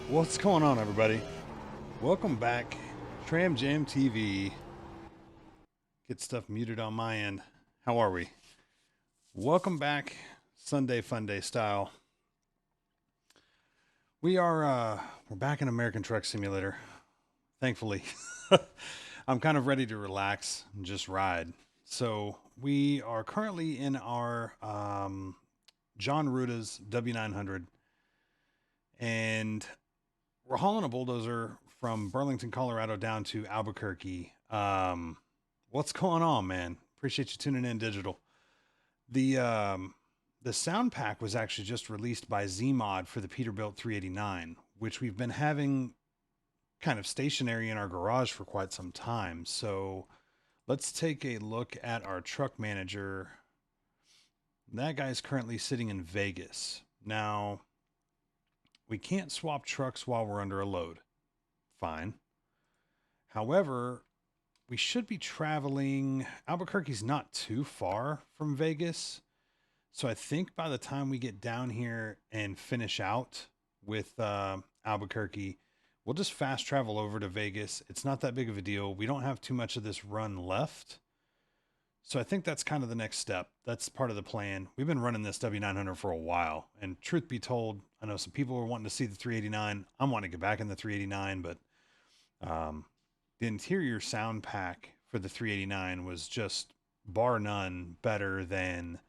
What's going on, everybody? Welcome back. Tram Jam TV. Get stuff muted on my end. How are we? Welcome back, Sunday Funday style. We're back in American Truck Simulator. Thankfully, I'm kind of ready to relax and just ride. So we are currently in our John Ruta's W900, and we're hauling a bulldozer from Burlington, Colorado down to Albuquerque. What's going on, man? Appreciate you tuning in, Digital. The sound pack was actually just released by Zmod for the Peterbilt 389, which we've been having kind of stationary in our garage for quite some time. So Let's take a look at our truck manager. That guy's currently sitting in Vegas. Now, we can't swap trucks while we're under a load. Fine. However, we should be traveling. Albuquerque's not too far from Vegas. So I think by the time we get down here and finish out with Albuquerque, we'll just fast travel over to Vegas. It's not that big of a deal. We don't have too much of this run left. So I think that's kind of the next step. That's part of the plan. We've been running this W900 for a while. And truth be told, I know some people were wanting to see the 389. I'm wanting to get back in the 389, but the interior sound pack for the 389 was just bar none better than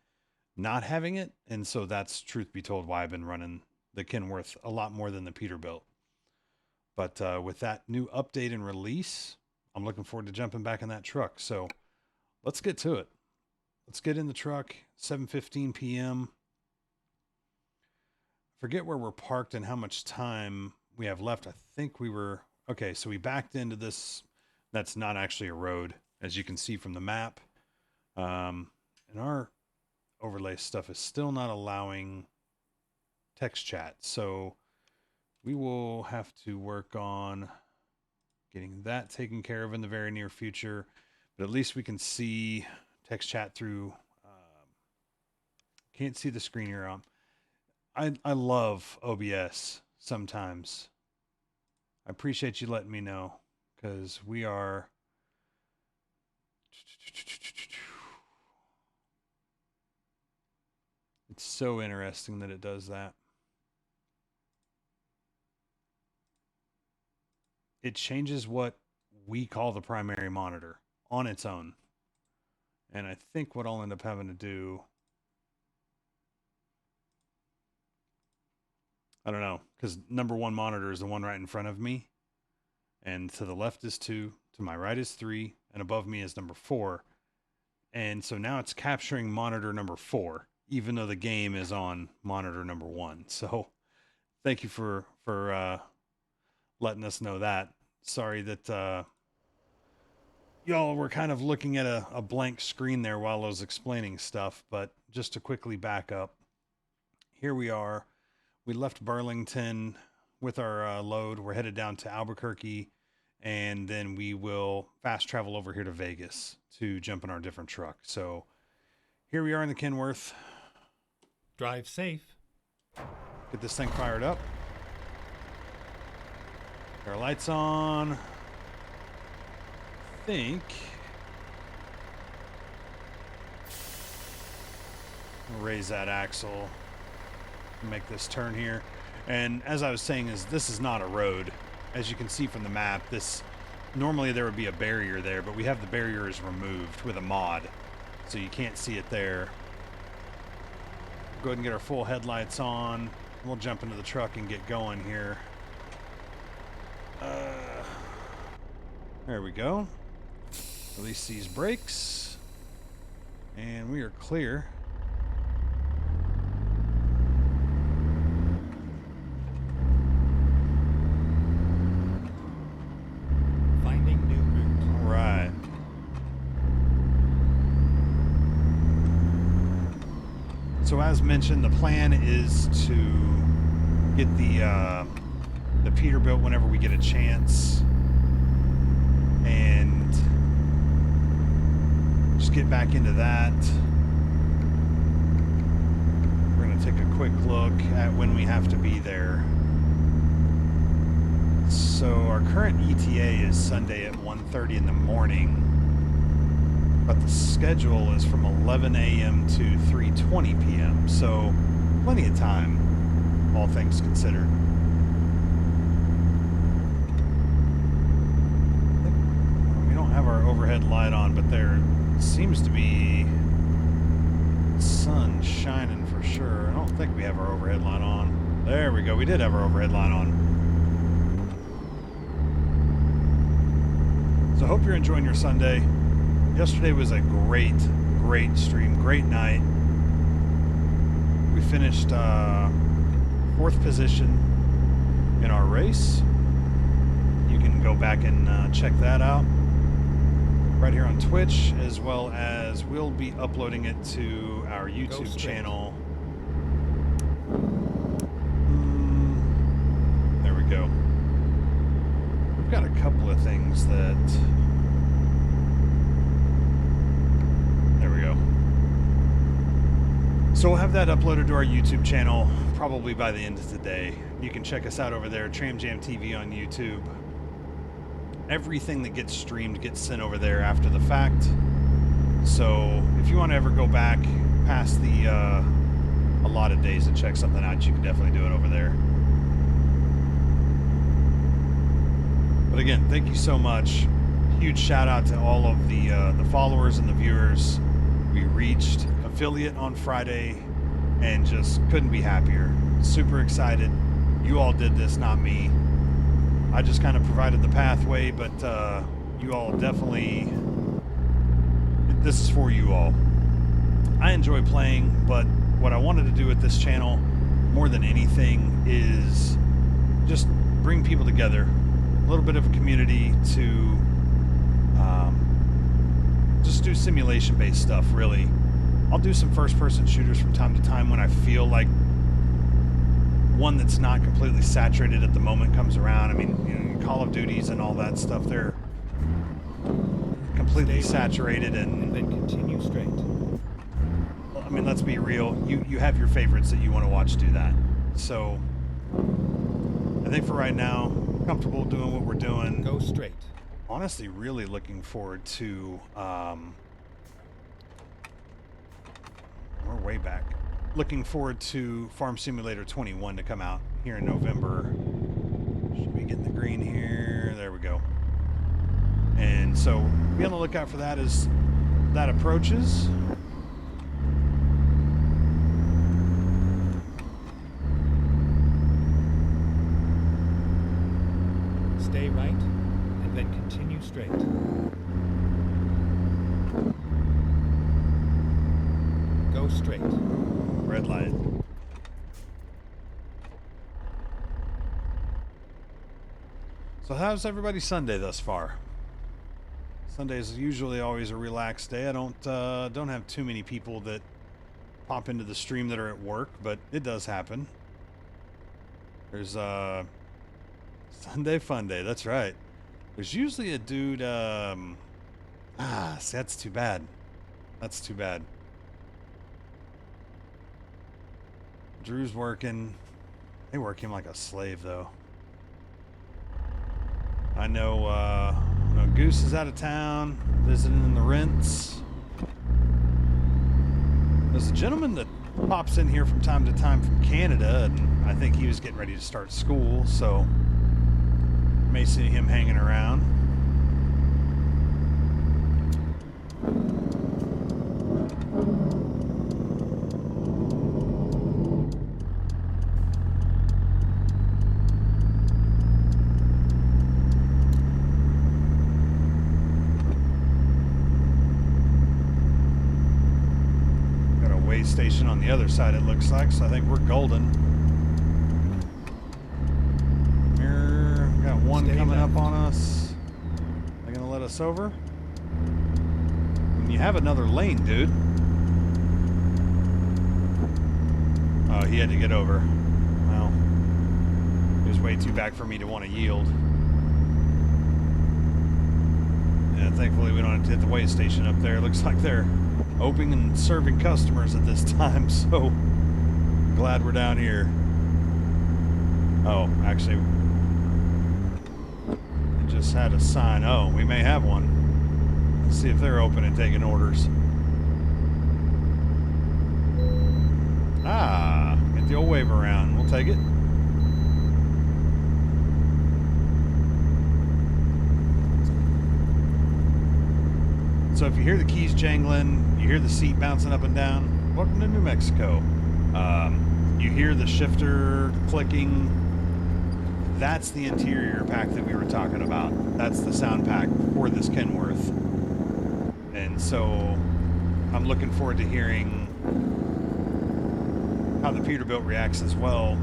not having it. And so that's, truth be told, why I've been running the Kenworth a lot more than the Peterbilt. But with that new update and release, I'm looking forward to jumping back in that truck. So let's get to it. Let's get in the truck. 7:15 p.m. Forget where we're parked and how much time we have left. I think we were okay. So we backed into this. That's not actually a road, as you can see from the map. And our overlay stuff is still not allowing text chat. So we will have to work on getting that taken care of in the very near future. But at least we can see text chat through. Can't see the screen you're on. I love OBS sometimes. I appreciate you letting me know, because we are. It's so interesting that it does that. It changes what we call the primary monitor on its own. And I think what I'll end up having to do, I don't know, because number one monitor is the one right in front of me. And to the left is 2, to my right is 3, and above me is number 4. And so now it's capturing monitor number 4, even though the game is on monitor number 1. So thank you for letting us know that. Sorry that y'all were kind of looking at a blank screen there while I was explaining stuff, but just to quickly back up, here we are. We left Burlington with our load. We're headed down to Albuquerque, and then we will fast travel over here to Vegas to jump in our different truck. So here we are in the Kenworth. Drive safe. Get this thing fired up. Our lights on. Think we'll raise that axle, make this turn here. And as I was saying, this is not a road. As you can see from the map, this normally there would be a barrier there, but we have the barriers removed with a mod, so you can't see it there. Go ahead and get our full headlights on. We'll jump into the truck and get going here. There we go. Release these brakes, and we are clear. Finding new route. All right. So as mentioned, the plan is to get the Peterbilt whenever we get a chance, and just get back into that. We're going to take a quick look at when we have to be there. So our current ETA is Sunday at 1:30 in the morning, but the schedule is from 11 a.m. to 3:20 p.m. So plenty of time, all things considered. We don't have our overhead light on, but there seems to be sun shining for sure. I don't think we have our overhead light on. There we go. We did have our overhead light on. So I hope you're enjoying your Sunday. Yesterday was a great stream, great night. We finished 4th position in our race. You can go back and check that out. right here on Twitch, as well as we'll be uploading it to our YouTube straight. channel. There we go. We've got a couple of things that... There we go. So we'll have that uploaded to our YouTube channel probably by the end of the day. You can check us out over there, Tram Jam TV on YouTube. Everything that gets streamed gets sent over there after the fact. So if you want to ever go back past the allotted days and check something out, you can definitely do it over there. But again, thank you so much. Huge shout out to all of the followers and the viewers. We reached affiliate on Friday and just couldn't be happier. Super excited. You all did this, not me. I just kind of provided the pathway, but you all definitely... This is for you all. I enjoy playing, but what I wanted to do with this channel, more than anything, is just bring people together. A little bit of a community to just do simulation-based stuff, really. I'll do some first-person shooters from time to time when I feel like one that's not completely saturated at the moment comes around. I mean, you know, Call of Duties and all that stuff, they're completely saturated, and then continue straight. I mean, let's be real. You have your favorites that you want to watch do that. So I think for right now, comfortable doing what we're doing. Go straight. Honestly, really looking forward to we're way back. Looking forward to Farm Simulator 21 to come out here in November. Should be getting the green here. There we go. And so be on the lookout for that as that approaches. Stay right, and then continue straight. Go straight. Red light. So how's everybody's Sunday thus far? Sunday is usually always a relaxed day. I don't have too many people that pop into the stream that are at work, but it does happen. There's Sunday Fun Day. That's right. There's usually a dude. See, that's too bad. That's too bad. Drew's working. They work him like a slave, though. I know Goose is out of town, visiting in the rents. There's a gentleman that pops in here from time to time from Canada, and I think he was getting ready to start school, so may see him hanging around. Station on the other side, it looks like, so I think we're golden. Here, got one Stay coming left. up on us. They're gonna let us over. And you have another lane, dude. Oh, he had to get over. Well, he was way too back for me to want to yield. And thankfully we don't have to hit the weigh station up there. It looks like they're opening and serving customers at this time, so glad we're down here. Oh, actually, it just had a sign. Oh, we may have one. Let's see if they're open and taking orders. Ah, get the old wave around. We'll take it. So if you hear the keys jangling, you hear the seat bouncing up and down, welcome to New Mexico. You hear the shifter clicking, that's the interior pack that we were talking about. That's the sound pack for this Kenworth. And so I'm looking forward to hearing how the Peterbilt reacts as well.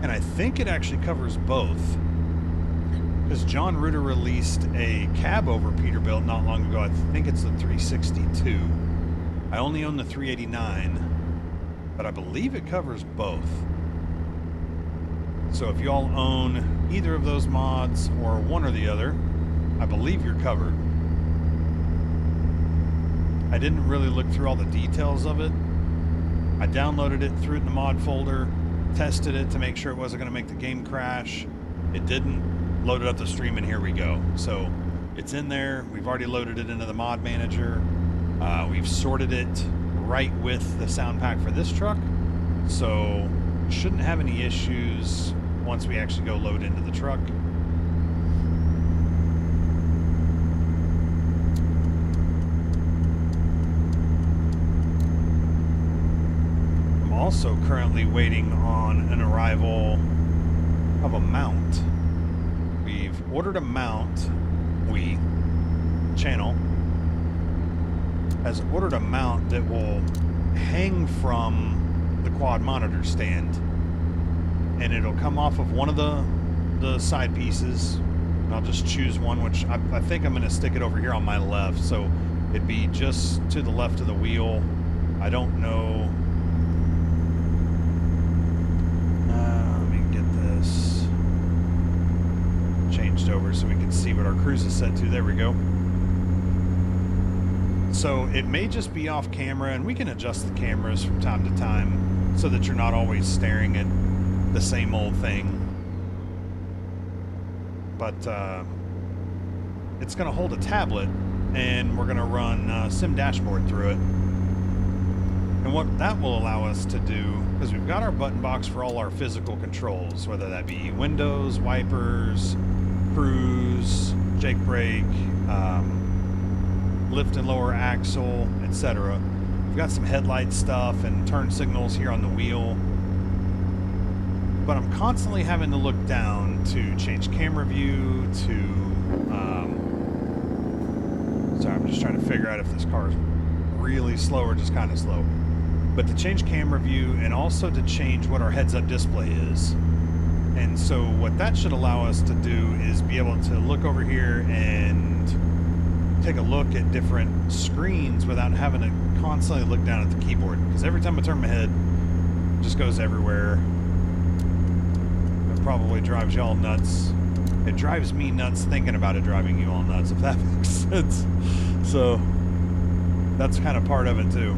And I think it actually covers both. Because John Rutter released a cab over Peterbilt not long ago. I think it's the 362. I only own the 389, but I believe it covers both. So if y'all own either of those mods or one or the other, I believe you're covered. I didn't really look through all the details of it. I downloaded it, threw it in the mod folder, tested it to make sure it wasn't going to make the game crash. It didn't. Loaded up the stream, and here we go. So it's in there. We've already loaded it into the mod manager. We've sorted it right with the sound pack for this truck. So shouldn't have any issues once we actually go load into the truck. I'm also currently waiting on an arrival of a mount. We've ordered a mount. Channel has ordered a mount that will hang from the quad monitor stand, and it'll come off of one of the side pieces, and I'll just choose one, which I think I'm going to stick it over here on my left, so it'd be just to the left of the wheel. I don't know. Let me get this changed over so we can see what our cruise is set to. There we go. So it may just be off camera, and we can adjust the cameras from time to time so that you're not always staring at the same old thing. But it's going to hold a tablet, and we're going to run Sim Dashboard through it. And what that will allow us to do, because we've got our button box for all our physical controls, whether that be windows, wipers, cruise, jake brake, lift and lower axle, etc. We've got some headlight stuff and turn signals here on the wheel. But I'm constantly having to look down to change camera view, to... sorry, I'm just trying to figure out if this car is really slow or just kind of slow. But to change camera view, and also to change what our heads-up display is. And so what that should allow us to do is be able to look over here and take a look at different screens without having to constantly look down at the keyboard. Because every time I turn my head, it just goes everywhere. It probably drives y'all nuts. It drives me nuts thinking about it driving you all nuts, if that makes sense. So that's kind of part of it too.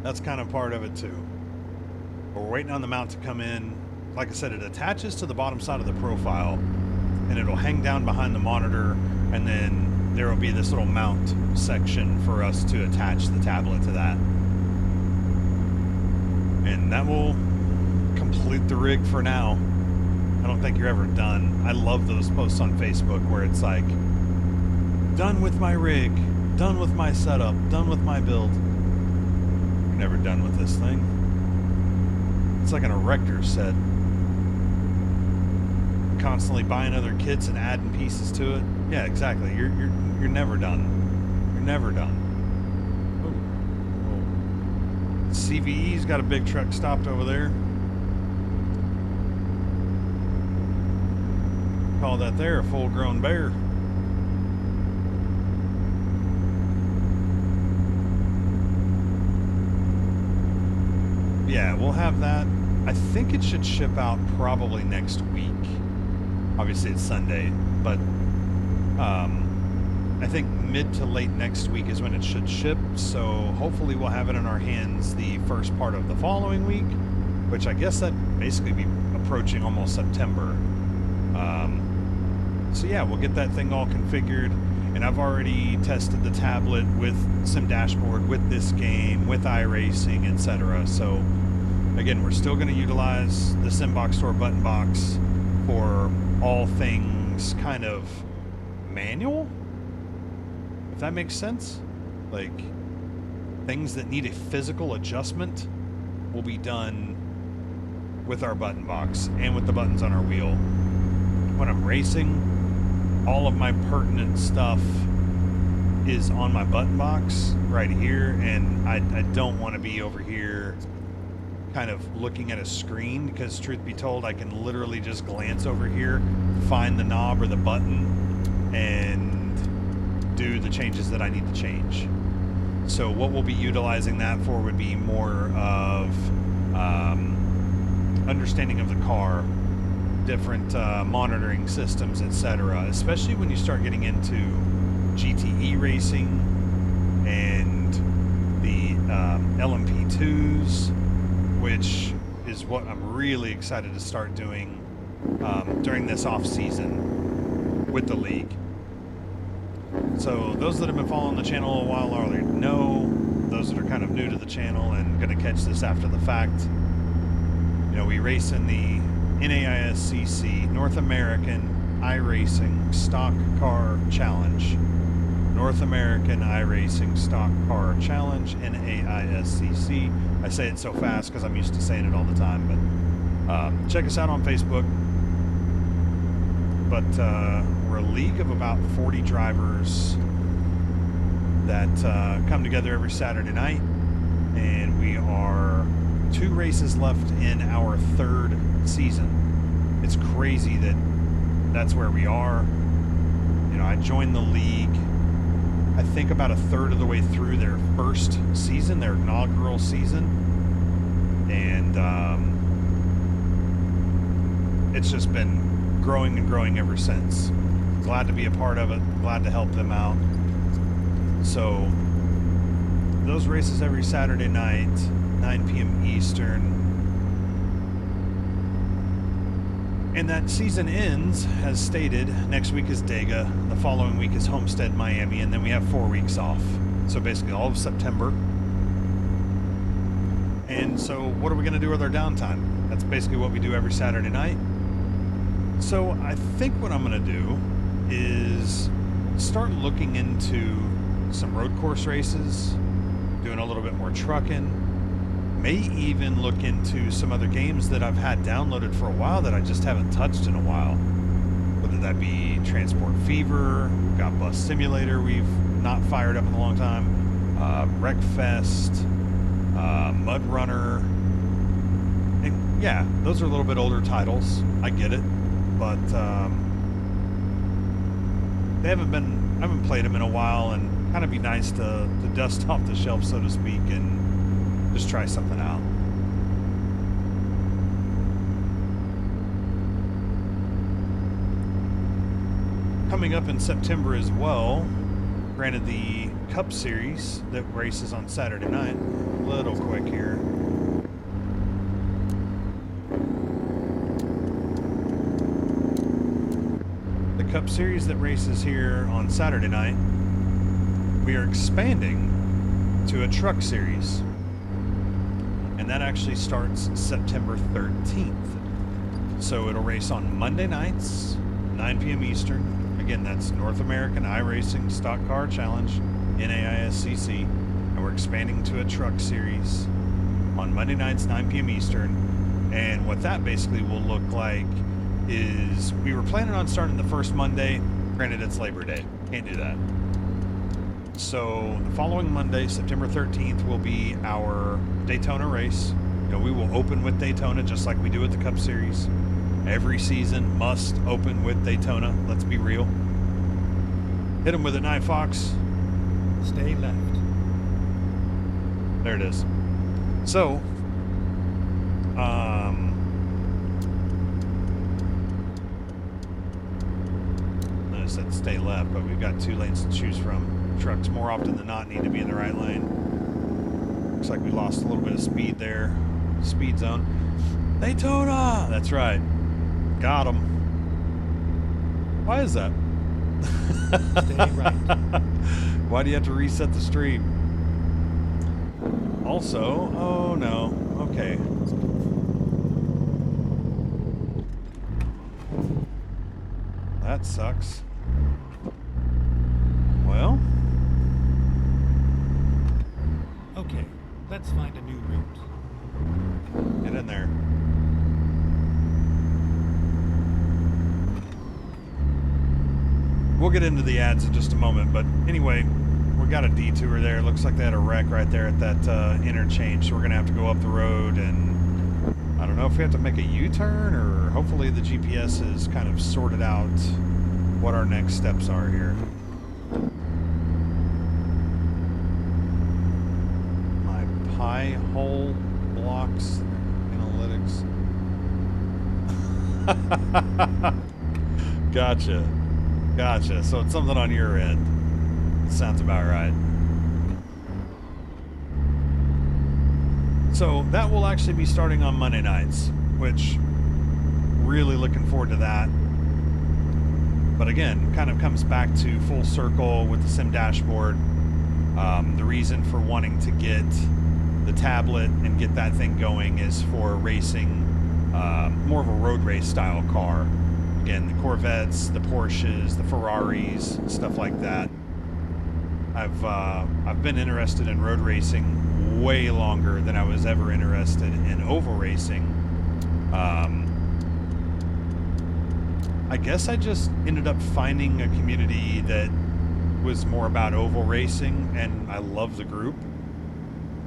That's kind of part of it too. But we're waiting on the mount to come in. Like I said, it attaches to the bottom side of the profile, and it'll hang down behind the monitor, and then there will be this little mount section for us to attach the tablet to that. And that will complete the rig for now. I don't think you're ever done. I love those posts on Facebook where it's like, done with my rig, done with my setup, done with my build. You're never done with this thing. It's like an erector set. Constantly buying other kits and adding pieces to it. Yeah, exactly. You're never done. You're never done. Ooh. CVE's got a big truck stopped over there. Call that there a full-grown bear. Yeah, we'll have that. I think it should ship out probably next week. Obviously it's Sunday, but I think mid to late next week is when it should ship, so hopefully we'll have it in our hands the first part of the following week, which I guess that basically be approaching almost September. So yeah, we'll get that thing all configured, and I've already tested the tablet with Sim Dashboard, with this game, with iRacing, etc. So again, we're still going to utilize the SimBox Store button box for all things kind of manual, if that makes sense. Like things that need a physical adjustment will be done with our button box and with the buttons on our wheel. When I'm racing, all of my pertinent stuff is on my button box right here, and I don't want to be over here kind of looking at a screen, because truth be told, I can literally just glance over here, find the knob or the button, and do the changes that I need to change. So what we'll be utilizing that for would be more of understanding of the car, different monitoring systems, etc. Especially when you start getting into GTE racing and the LMP2s, which is what I'm really excited to start doing during this off season with the league. So those that have been following the channel a while already know. Those that are kind of new to the channel and going to catch this after the fact, you know, we race in the NAISCC North American iRacing Stock Car Challenge. North American iRacing Stock Car Challenge, NAISCC. I say it so fast because I'm used to saying it all the time, but check us out on Facebook. But we're a league of about 40 drivers that come together every Saturday night, and we are 2 races left in our 3rd season. It's crazy that that's where we are. You know, I joined the league, I think, about a third of the way through their first season, their inaugural season, and it's just been growing and growing ever since. Glad to be a part of it, glad to help them out. So those races every Saturday night, 9 p.m. Eastern. And that season ends, as stated. Next week is Dega, the following week is Homestead, Miami, and then we have 4 weeks off. So basically all of September. And so what are we going to do with our downtime? That's basically what we do every Saturday night. So I think what I'm going to do is start looking into some road course races, doing a little bit more trucking, may even look into some other games that I've had downloaded for a while that I just haven't touched in a while. Whether that be Transport Fever, we've got Bus Simulator we've not fired up in a long time, Wreckfest, Mud Runner. And yeah, those are a little bit older titles. I get it. But I haven't played them in a while, and kind of be nice to dust off the shelf, so to speak, and just try something out. Coming up in September as well, granted the Cup Series that races on Saturday night, a little quick here. The Cup Series that races here on Saturday night, we are expanding to a truck series, and that actually starts September 13th. So it'll race on Monday nights, 9 p.m. Eastern. Again, that's North American iRacing Stock Car Challenge, NAISCC, and we're expanding to a truck series on Monday nights, 9 p.m. Eastern. And what that basically will look like is, we were planning on starting the first Monday. Granted, it's Labor Day. Can't do that. So the following Monday, September 13th, will be our Daytona race. You know, we will open with Daytona just like we do at the Cup Series. Every season must open with Daytona. Let's be real. Hit them with it, Night Fox. Stay left. There it is. So, I said stay left, but we've got 2 lanes to choose from. Trucks more often than not need to be in the right lane. Looks like we lost a little bit of speed there. Speed zone. Daytona! That's right. Got him. Why is that? Stay right. Why do you have to reset the stream? Also, oh no. Okay. That sucks. Well. Okay, let's find a new route. Get in there. We'll get into the ads in just a moment, but anyway, we got a detour there. Looks like they had a wreck right there at that interchange, so we're gonna have to go up the road and I don't know if we have to make a U-turn, or hopefully the GPS has kind of sorted out what our next steps are here. My pie hole blocks analytics. Gotcha. So it's something on your end. Sounds about right. So that will actually be starting on Monday nights, which really looking forward to that. But again, kind of comes back to full circle with the sim dashboard. The reason for wanting to get the tablet and get that thing going is for racing more of a road race style car. Again, the Corvettes, the Porsches, the Ferraris, stuff like that. I've been interested in road racing way longer than I was ever interested in oval racing. I guess I just ended up finding a community that was more about oval racing, and I love the group,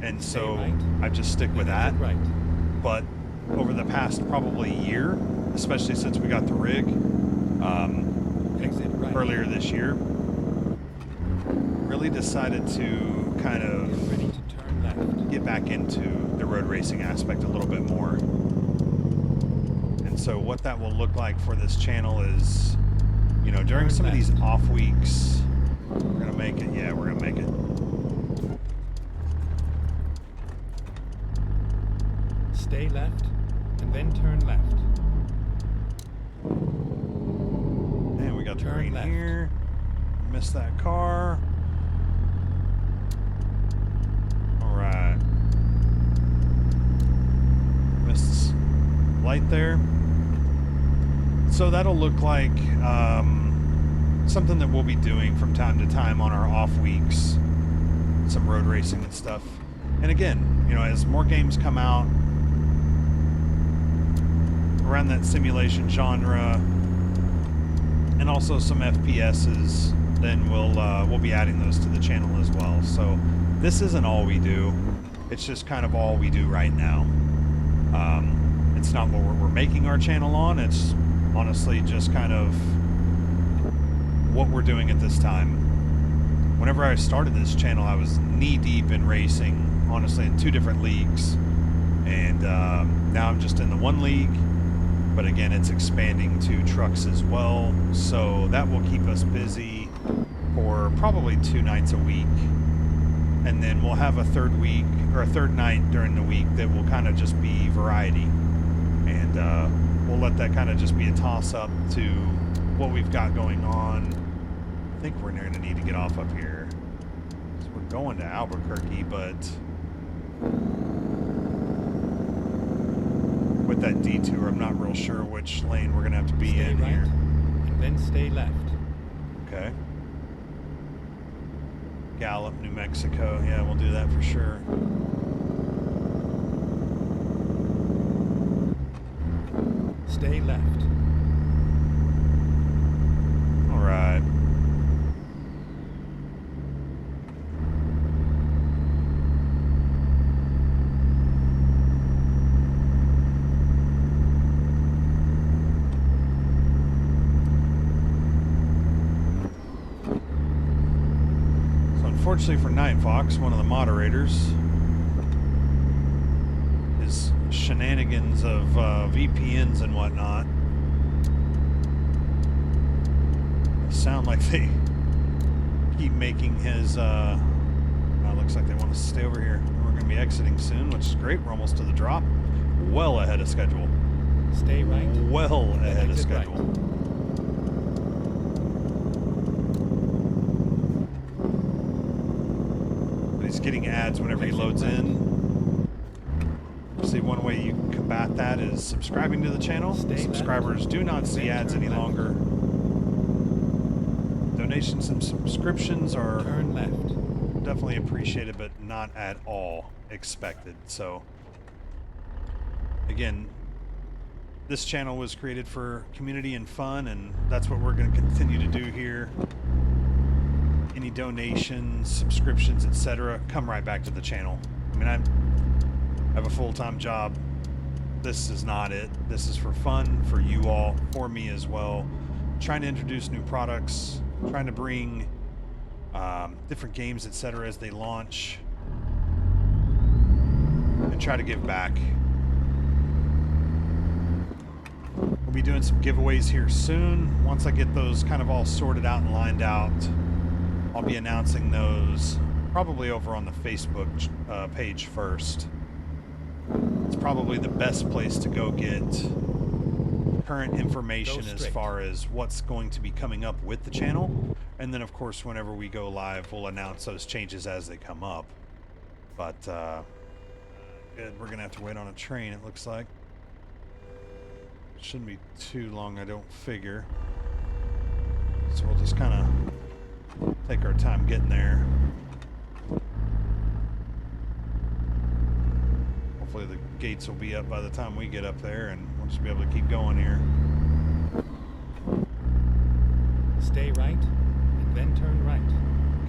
and so I just stick with that. Right. But over the past probably year, especially since we got the rig Exit right. earlier this year, really decided to kind of Get ready to turn left. get back into the road racing aspect a little bit more. And so what that will look like for this channel is, you know, during some of these off weeks, we're gonna make it. Yeah, we're gonna make it. Stay left, and then turn left. And we got the Turn green left. here. Missed that car. All right. Missed this light there. So that'll look like something that we'll be doing from time to time on our off weeks, some road racing and stuff. And again, you know, as more games come out around that simulation genre, and also some FPSs, then we'll be adding those to the channel as well. So this isn't all we do; it's just kind of all we do right now. It's not what we're making our channel on. It's honestly just kind of what we're doing at this time. Whenever I started this channel, I was knee deep in racing, honestly, in 2 different leagues, and now I'm just in the 1 league. But again, it's expanding to trucks as well, so that will keep us busy for probably 2 nights a week. And then we'll have a third week, or a third night during the week, that will kind of just be variety. And we'll let that kind of just be a toss-up to what we've got going on. I think we're going to need to get off up here. So we're going to Albuquerque, but with that detour, I'm not real sure which lane we're going to have to be Stay in right, here. and then stay left. Okay. Gallup, New Mexico. Yeah, we'll do that for sure. Stay left. All right. Unfortunately for Night Fox, one of the moderators, his shenanigans of VPNs and whatnot sound like they keep making his looks like they want us to stay over here. We're going to be exiting soon, which is great. We're almost to the drop. Well ahead of schedule. Stay right. Well ahead of exit right. schedule. He's getting ads whenever he loads in. See, one way you can combat that is subscribing to the channel. Subscribers do not see ads any longer. Donations and subscriptions are Turn left. definitely appreciated, but not at all expected. So, again, this channel was created for community and fun, and that's what we're going to continue to do here. Any donations, subscriptions, etc., come right back to the channel. I mean, I have a full-time job this is not it. This is for fun, for you all, for me as well. Trying to introduce new products, trying to bring different games, etc., as they launch, and try to give back. We'll be doing some giveaways here soon. Once I get those kind of all sorted out and lined out, I'll be announcing those probably over on the Facebook page first. It's probably the best place to go get current information as far as what's going to be coming up with the channel. And then, of course, whenever we go live, we'll announce those changes as they come up. But, good. We're going to have to wait on a train, it looks like. Shouldn't be too long, I don't figure. So we'll just kind of take our time getting there. Hopefully the gates will be up by the time we get up there, and we'll just be able to keep going here. Stay right, and then turn right.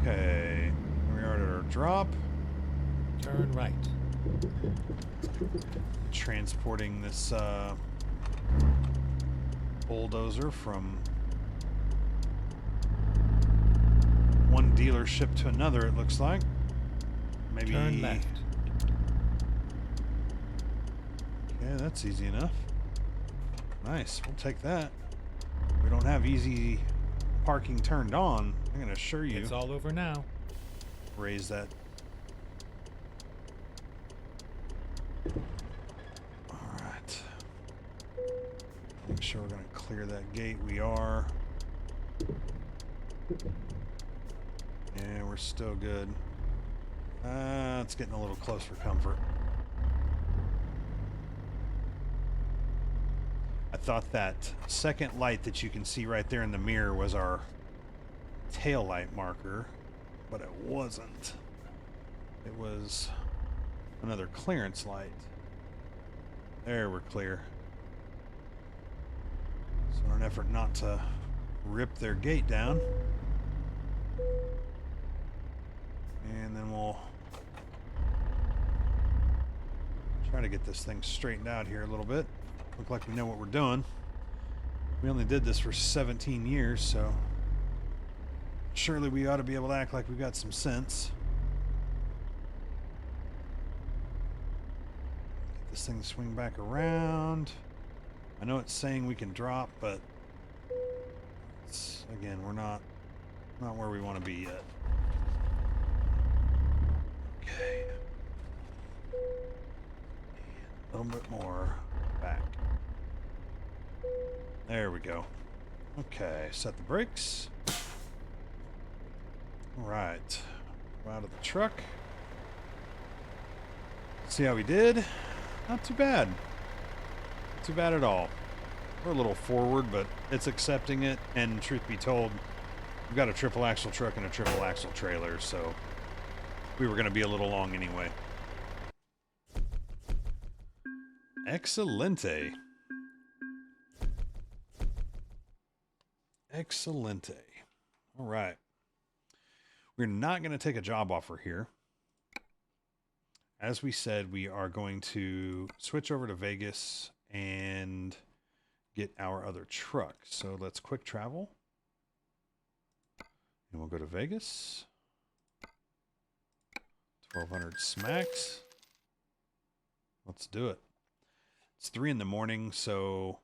Okay, we are at our drop. Turn right. Transporting this bulldozer from one dealership to another, it looks like. Maybe. Turn left. Okay, that's easy enough. Nice, we'll take that. We don't have easy parking turned on, I'm gonna assure you. It's all over now. Raise that. Alright. Make sure we're gonna clear that gate. We are. Yeah, we're still good. It's getting a little close for comfort. I thought that second light that you can see right there in the mirror was our tail light marker, but it wasn't. It was another clearance light. There, we're clear. So in an effort not to rip their gate down, and then we'll try to get this thing straightened out here a little bit. Look like we know what we're doing. We only did this for 17 years, so surely we ought to be able to act like we've got some sense. Get this thing to swing back around. I know it's saying we can drop, but it's, again, we're not where we want to be yet. Okay. A little bit more back. There we go. Okay, set the brakes. Alright. We're out of the truck. See how we did? Not too bad. Not too bad at all. We're a little forward, but it's accepting it, and truth be told, we've got a triple axle truck and a triple axle trailer, so we were going to be a little long anyway. Excelente. Excelente. All right. We're not going to take a job offer here. As we said, we are going to switch over to Vegas and get our other truck. So let's quick travel. And we'll go to Vegas. 1200 smacks. Let's do it. It's 3 in the morning, so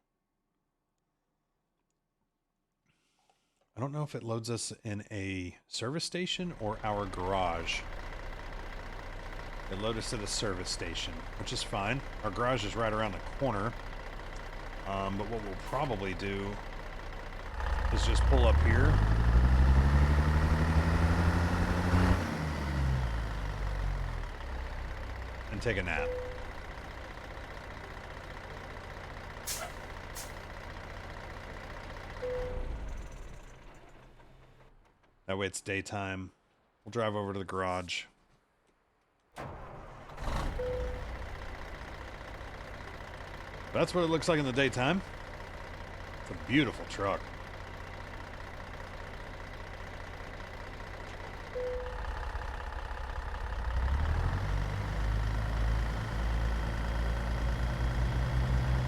I don't know if it loads us in a service station or our garage. It loaded us at a service station, which is fine. Our garage is right around the corner. But what we'll probably do is just pull up here. And take a nap. That way it's daytime. We'll drive over to the garage. That's what it looks like in the daytime. It's a beautiful truck.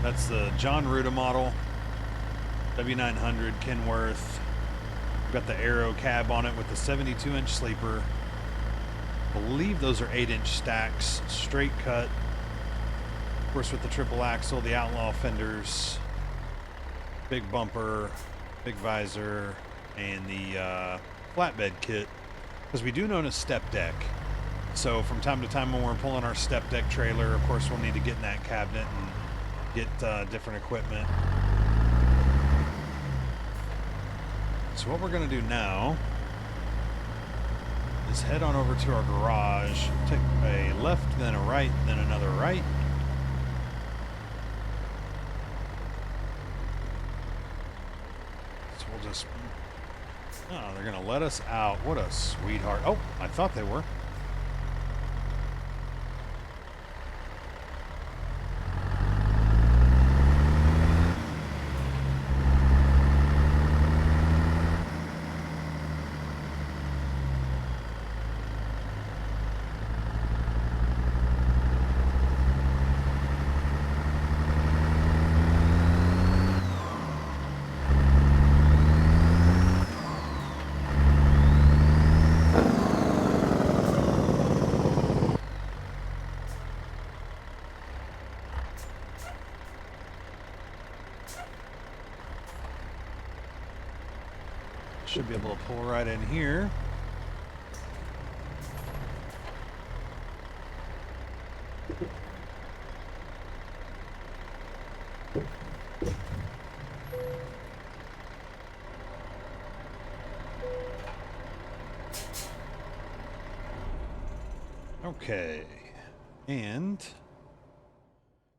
That's the John Ruda model, W900 Kenworth. Got the Aero cab on it with the 72-inch sleeper. I believe those are 8-inch stacks, straight cut. Of course, with the triple axle, the Outlaw fenders, big bumper, big visor, and the flatbed kit. Because we do own a step deck. So from time to time when we're pulling our step deck trailer, of course, we'll need to get in that cabinet and get different equipment. So what we're going to do now is head on over to our garage, take a left, then a right, then another right. So we'll just... Oh, they're going to let us out. What a sweetheart. Oh, I thought they were. Should be able to pull right in here. Okay. And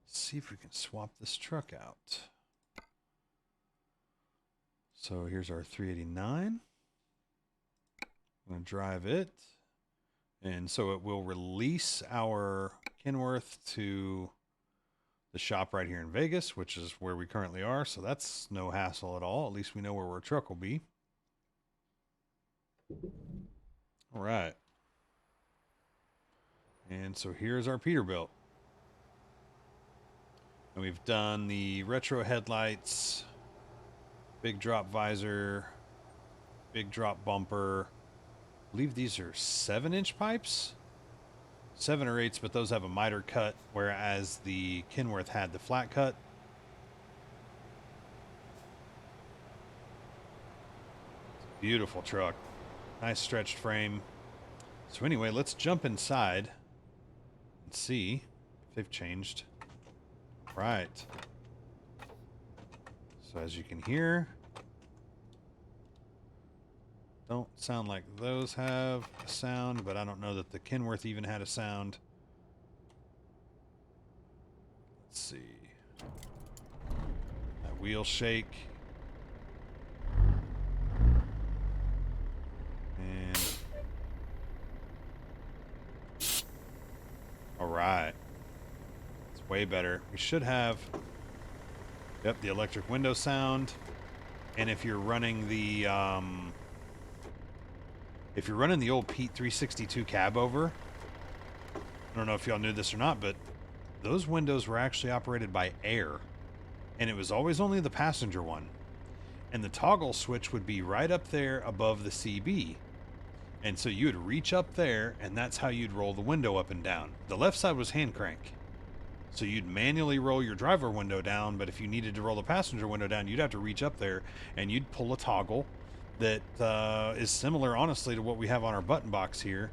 see if we can swap this truck out. So here's our 389. I'm going to drive it. And so it will release our Kenworth to the shop right here in Vegas, which is where we currently are. So that's no hassle at all. At least we know where our truck will be. All right. And so here's our Peterbilt. And we've done the retro headlights, big drop visor, big drop bumper. I believe these are 7-inch pipes. 7 or 8s, but those have a miter cut, whereas the Kenworth had the flat cut. Beautiful truck. Nice stretched frame. So anyway, let's jump inside and see if they've changed. Right. So as you can hear, don't sound like those have a sound, but I don't know that the Kenworth even had a sound. Let's see. That wheel shake. And all right. It's way better. We should have, yep, the electric window sound. And if you're running the old Pete 362 cab over, I don't know if y'all knew this or not, but those windows were actually operated by air. And it was always only the passenger one. And the toggle switch would be right up there above the CB. And so you would reach up there, and that's how you'd roll the window up and down. The left side was hand crank. So you'd manually roll your driver window down, but if you needed to roll the passenger window down, you'd have to reach up there, and you'd pull a toggle that is similar, honestly, to what we have on our button box here.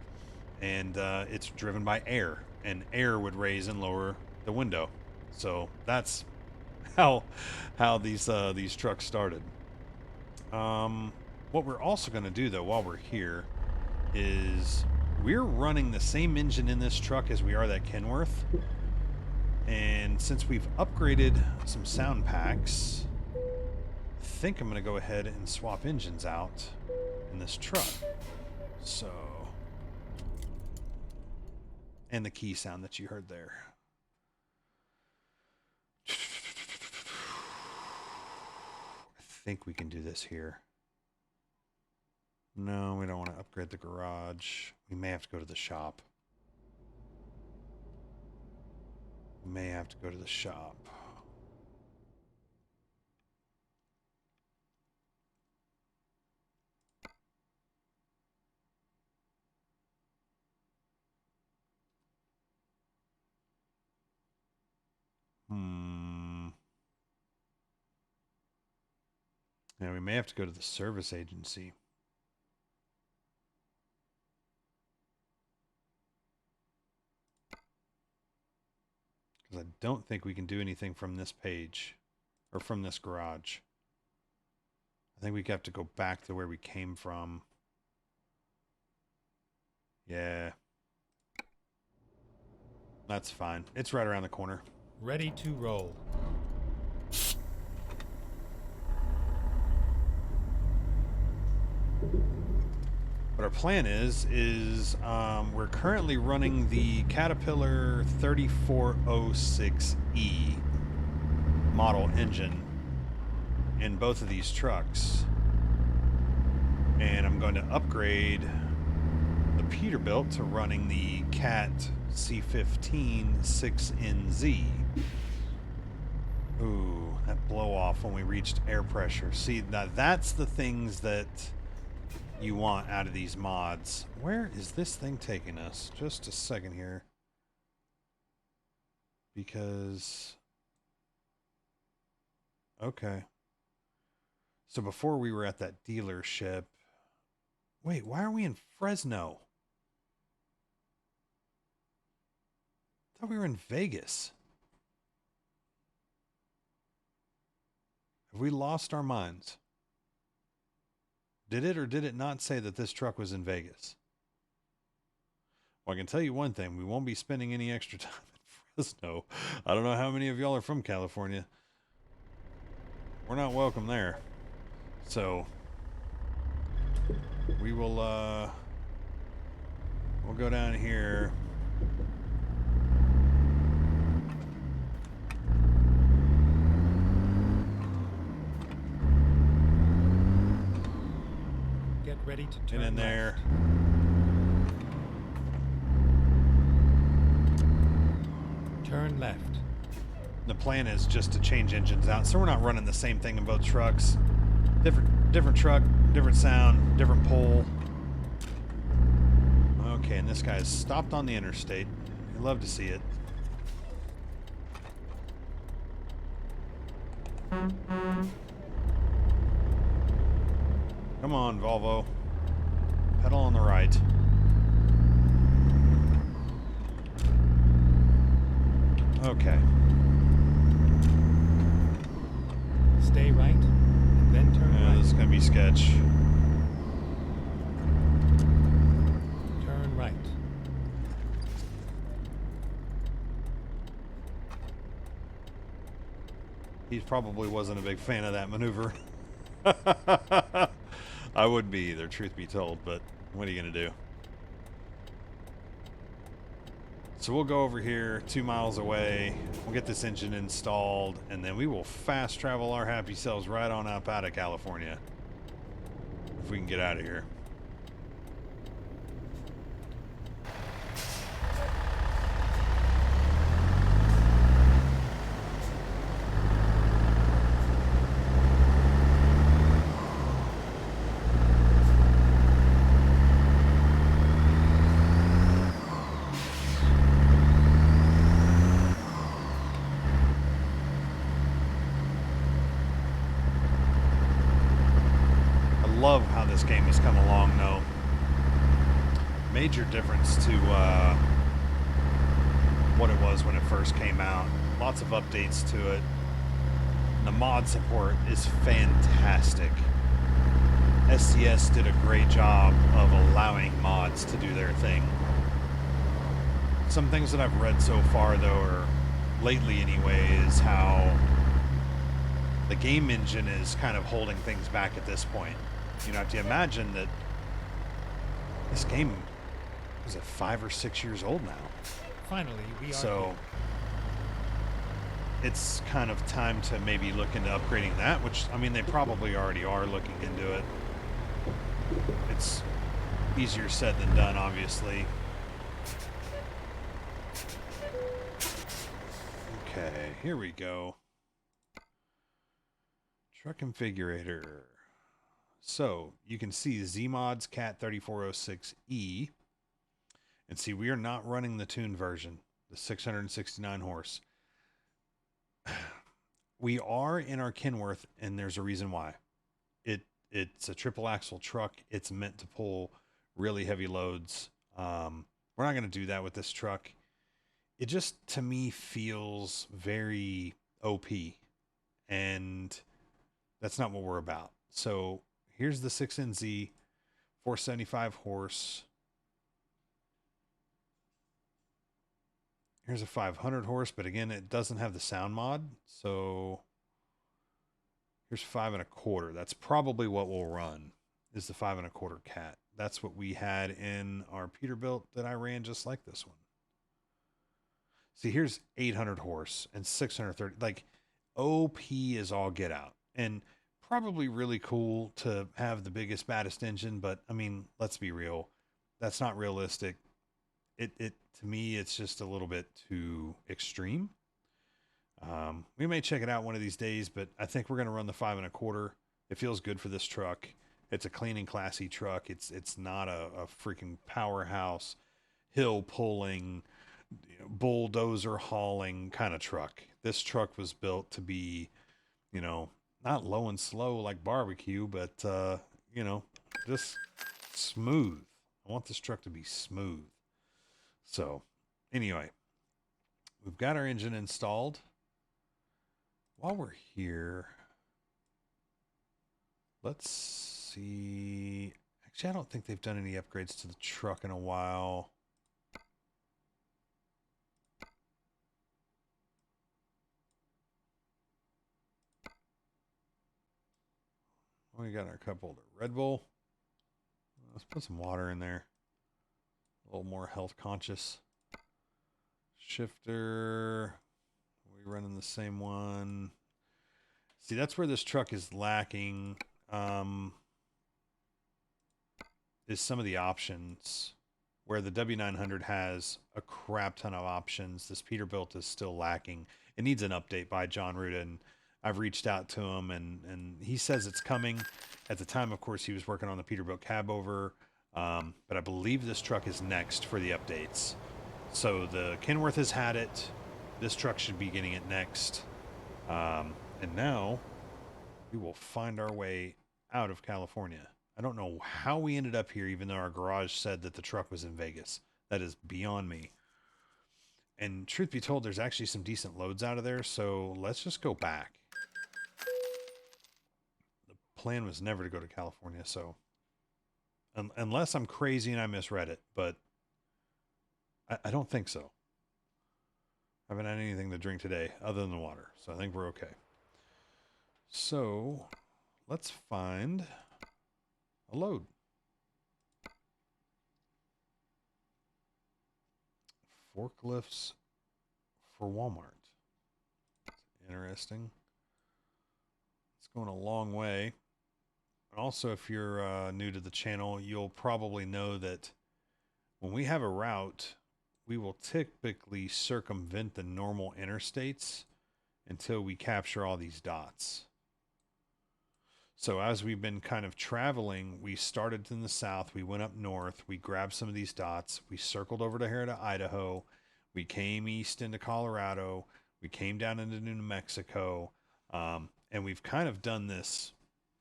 And it's driven by air, and air would raise and lower the window. So that's how these trucks started. What we're also going to do, though, while we're here, is we're running the same engine in this truck as we are that Kenworth. And since we've upgraded some sound packs, I think I'm going to go ahead and swap engines out in this truck. So, and the key sound that you heard there. I think we can do this here. No, we don't want to upgrade the garage. We may have to go to the shop. We may have to go to the shop. Yeah, we may have to go to the service agency. Because I don't think we can do anything from this page or from this garage. I think we have to go back to where we came from. Yeah. That's fine. It's right around the corner. Ready to roll. What our plan is we're currently running the Caterpillar 3406E model engine in both of these trucks. And I'm going to upgrade the Peterbilt to running the Cat C15 6NZ. Ooh, that blow off when we reached air pressure. See, now that's the things that you want out of these mods. Where is this thing taking us? Just a second here. Because... Okay. So before we were at that dealership... Wait, why are we in Fresno? I thought we were in Vegas. Have we lost our minds? Did it or did it not say that this truck was in Vegas? Well, I can tell you one thing. We won't be spending any extra time in Fresno. I don't know how many of y'all are from California. We're not welcome there. So, we will, we'll go down here. Get ready to turn Get in there. Turn left. The plan is just to change engines out, so we're not running the same thing in both trucks. Different truck, different sound, different pole. Okay, and this guy's stopped on the interstate. You love to see it. Come on, Volvo. Pedal on the right. Okay. Stay right, and then turn right. This is going to be sketch. Turn right. He probably wasn't a big fan of that maneuver. I wouldn't be either, truth be told, but what are you going to do? So we'll go over here 2 miles away. We'll get this engine installed, and then we will fast travel our happy selves right on up out of California. If we can get out of here. Love how this game has come along, though. Major difference to what it was when it first came out. Lots of updates to it. And the mod support is fantastic. SCS did a great job of allowing mods to do their thing. Some things that I've read so far, though, or lately anyway, is how the game engine is kind of holding things back at this point. You know, have to imagine that this game is 5 or 6 years old now. Finally, we are So here. it's kind of time to maybe look into upgrading that, which, I mean, they probably already are looking into it. It's easier said than done, obviously. Okay, here we go. Truck configurator. So you can see Zmod's Cat 3406E, and see we are not running the tuned version, the 669 horse. We are in our Kenworth, and there's a reason why. It it's a triple axle truck. It's meant to pull really heavy loads. We're not going to do that with this truck. It just to me feels very OP, and that's not what we're about. So here's the 6NZ, 475 horse. Here's a 500 horse, but again, it doesn't have the sound mod. So here's 5 1/4. That's probably what we'll run. Is the 5 1/4 cat. That's what we had in our Peterbilt that I ran just like this one. See, here's 800 horse and 630. Like OP is all get out, and probably really cool to have the biggest, baddest engine. But I mean, let's be real, that's not realistic. It to me, it's just a little bit too extreme. We may check it out one of these days, but I think we're going to run the 5 1/4. It feels good for this truck. It's a clean and classy truck. It's not a freaking powerhouse, hill pulling, bulldozer hauling kind of truck. This truck was built to be, you know, not low and slow like barbecue, but just smooth. I want this truck to be smooth. So, anyway, we've got our engine installed. While we're here, let's see. Actually, I don't think they've done any upgrades to the truck in a while. We got our cup holder. Red Bull. Let's put some water in there. A little more health conscious. Shifter. We running the same one. See, that's where this truck is lacking. Is some of the options where the W900 has a crap ton of options. This Peterbilt is still lacking. It needs an update by John Ruda, and I've reached out to him, and he says it's coming. At the time, of course, he was working on the Peterbilt cab over, but I believe this truck is next for the updates. So the Kenworth has had it. This truck should be getting it next. And now we will find our way out of California. I don't know how we ended up here, even though our garage said that the truck was in Vegas. That is beyond me. And truth be told, there's actually some decent loads out of there, so let's just go back. The plan was never to go to California, so unless I'm crazy and I misread it, but I don't think so. I haven't had anything to drink today other than the water, so I think we're okay. So let's find a load. Forklifts for Walmart. Interesting. It's going a long way. Also, if you're new to the channel, you'll probably know that when we have a route, we will typically circumvent the normal interstates until we capture all these dots. So as we've been kind of traveling, we started in the south, we went up north, we grabbed some of these dots, we circled over to here to Idaho, we came east into Colorado, we came down into New Mexico, and we've kind of done this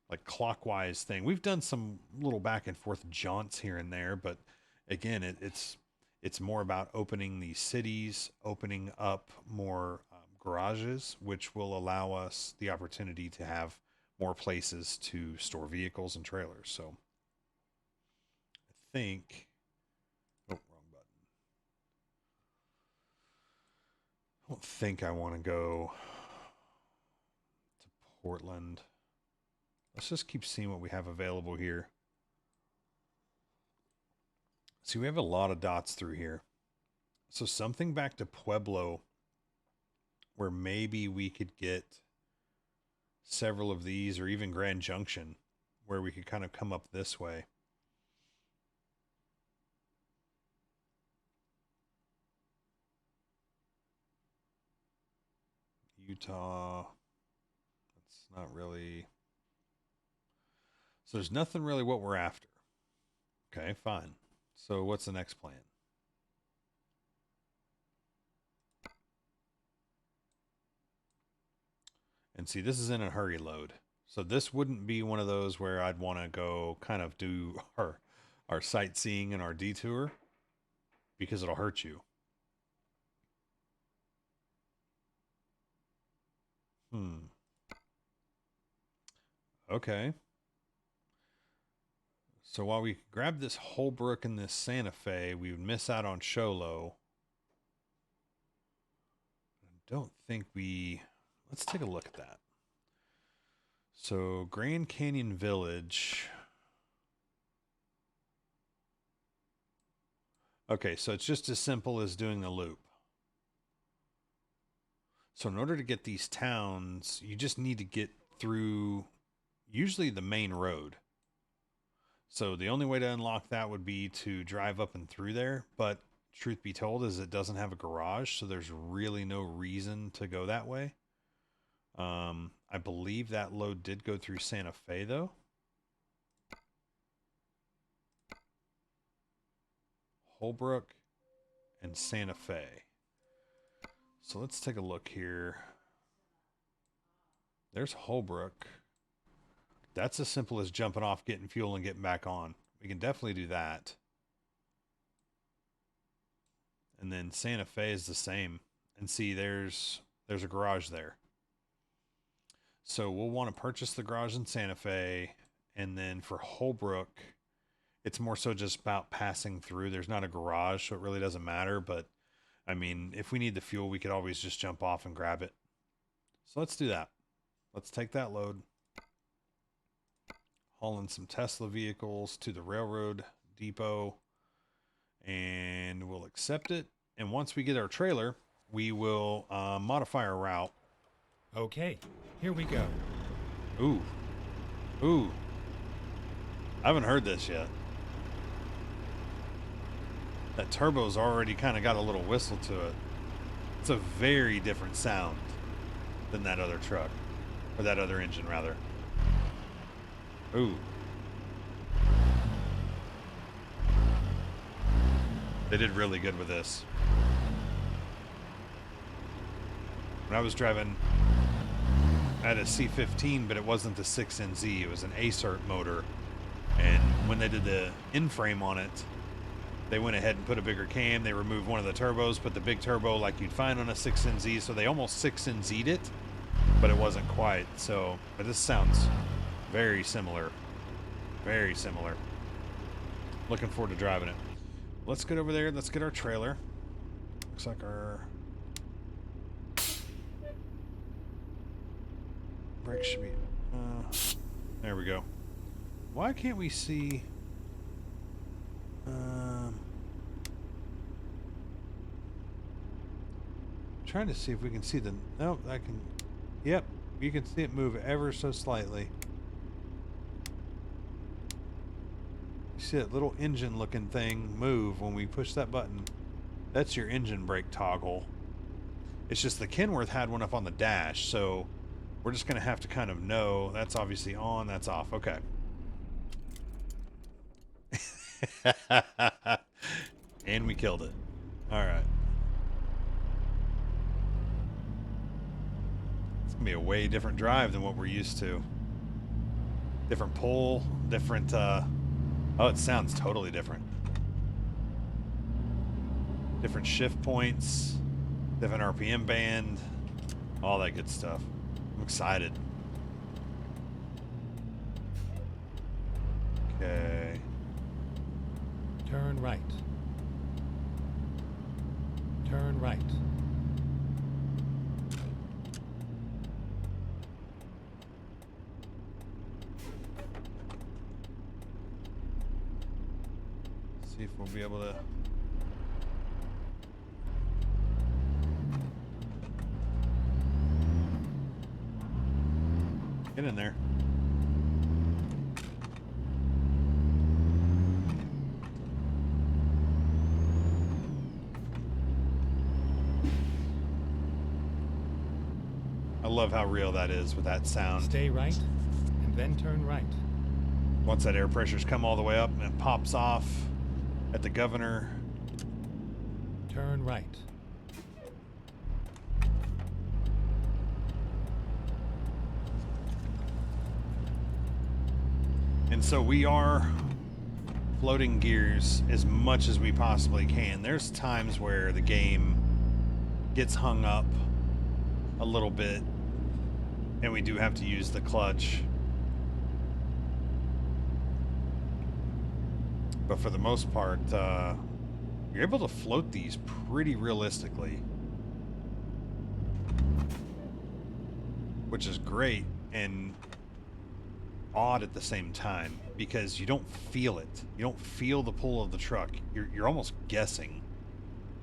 like clockwise thing. We've done some little back and forth jaunts here and there, but again, it's more about opening these cities, opening up more garages, which will allow us the opportunity to have more places to store vehicles and trailers. So I think, oh, wrong button. I don't think I want to go to Portland. Let's just keep seeing what we have available here. See, we have a lot of dots through here. So something back to Pueblo where maybe we could get several of these, or even Grand Junction where we could kind of come up this way. Utah. That's not really. So there's nothing really what we're after. Okay, fine. So what's the next plan? And see, this is in a hurry load. So this wouldn't be one of those where I'd want to go kind of do our sightseeing and our detour because it'll hurt you. Okay. So while we grab this Holbrook and this Santa Fe, we would miss out on Sholo. I don't think we... Let's take a look at that. So Grand Canyon Village. Okay, so it's just as simple as doing the loop. So in order to get these towns, you just need to get through usually the main road. So the only way to unlock that would be to drive up and through there. But truth be told is it doesn't have a garage, so there's really no reason to go that way. I believe that load did go through Santa Fe, though. Holbrook and Santa Fe. So let's take a look here. There's Holbrook. That's as simple as jumping off, getting fuel, and getting back on. We can definitely do that. And then Santa Fe is the same. And see, there's a garage there. So we'll want to purchase the garage in Santa Fe. And then for Holbrook, it's more so just about passing through. There's not a garage, so it really doesn't matter. But, I mean, if we need the fuel, we could always just jump off and grab it. So let's do that. Let's take that load. Haul in some Tesla vehicles to the railroad depot. And we'll accept it. And once we get our trailer, we will modify our route. Okay, here we go. Ooh. Ooh. I haven't heard this yet. That turbo's already kind of got a little whistle to it. It's a very different sound than that other truck. Or that other engine, rather. Ooh. They did really good with this. When I was driving, I had a C15, but it wasn't the 6NZ. It was an ACERT motor. And when they did the in-frame on it, they went ahead and put a bigger cam. They removed one of the turbos, put the big turbo like you'd find on a 6NZ. So they almost 6NZ'd it, but it wasn't quite. So, but this sounds very similar. Very similar. Looking forward to driving it. Let's get over there. Let's get our trailer. Looks like our brakes should be... there we go. Why can't we see... trying to see if we can see the... Nope, I can... Yep, you can see it move ever so slightly. You see that little engine looking thing move when we push that button. That's your engine brake toggle. It's just the Kenworth had one up on the dash, so we're just going to have to kind of know. That's obviously on, that's off. Okay. And we killed it. All right. It's going to be a way different drive than what we're used to. Different pull, different... Oh, it sounds totally different. Different shift points, different RPM band, all that good stuff. I'm excited. Okay. Turn right. Turn right. See if we'll be able to... Get in there. I love how real that is with that sound. Stay right, and then turn right. Once that air pressure's come all the way up and it pops off at the governor. Turn right. And so we are floating gears as much as we possibly can. There's times where the game gets hung up a little bit, and we do have to use the clutch. But for the most part, you're able to float these pretty realistically, which is great and odd at the same time because you don't feel it. You don't feel the pull of the truck. You're almost guessing.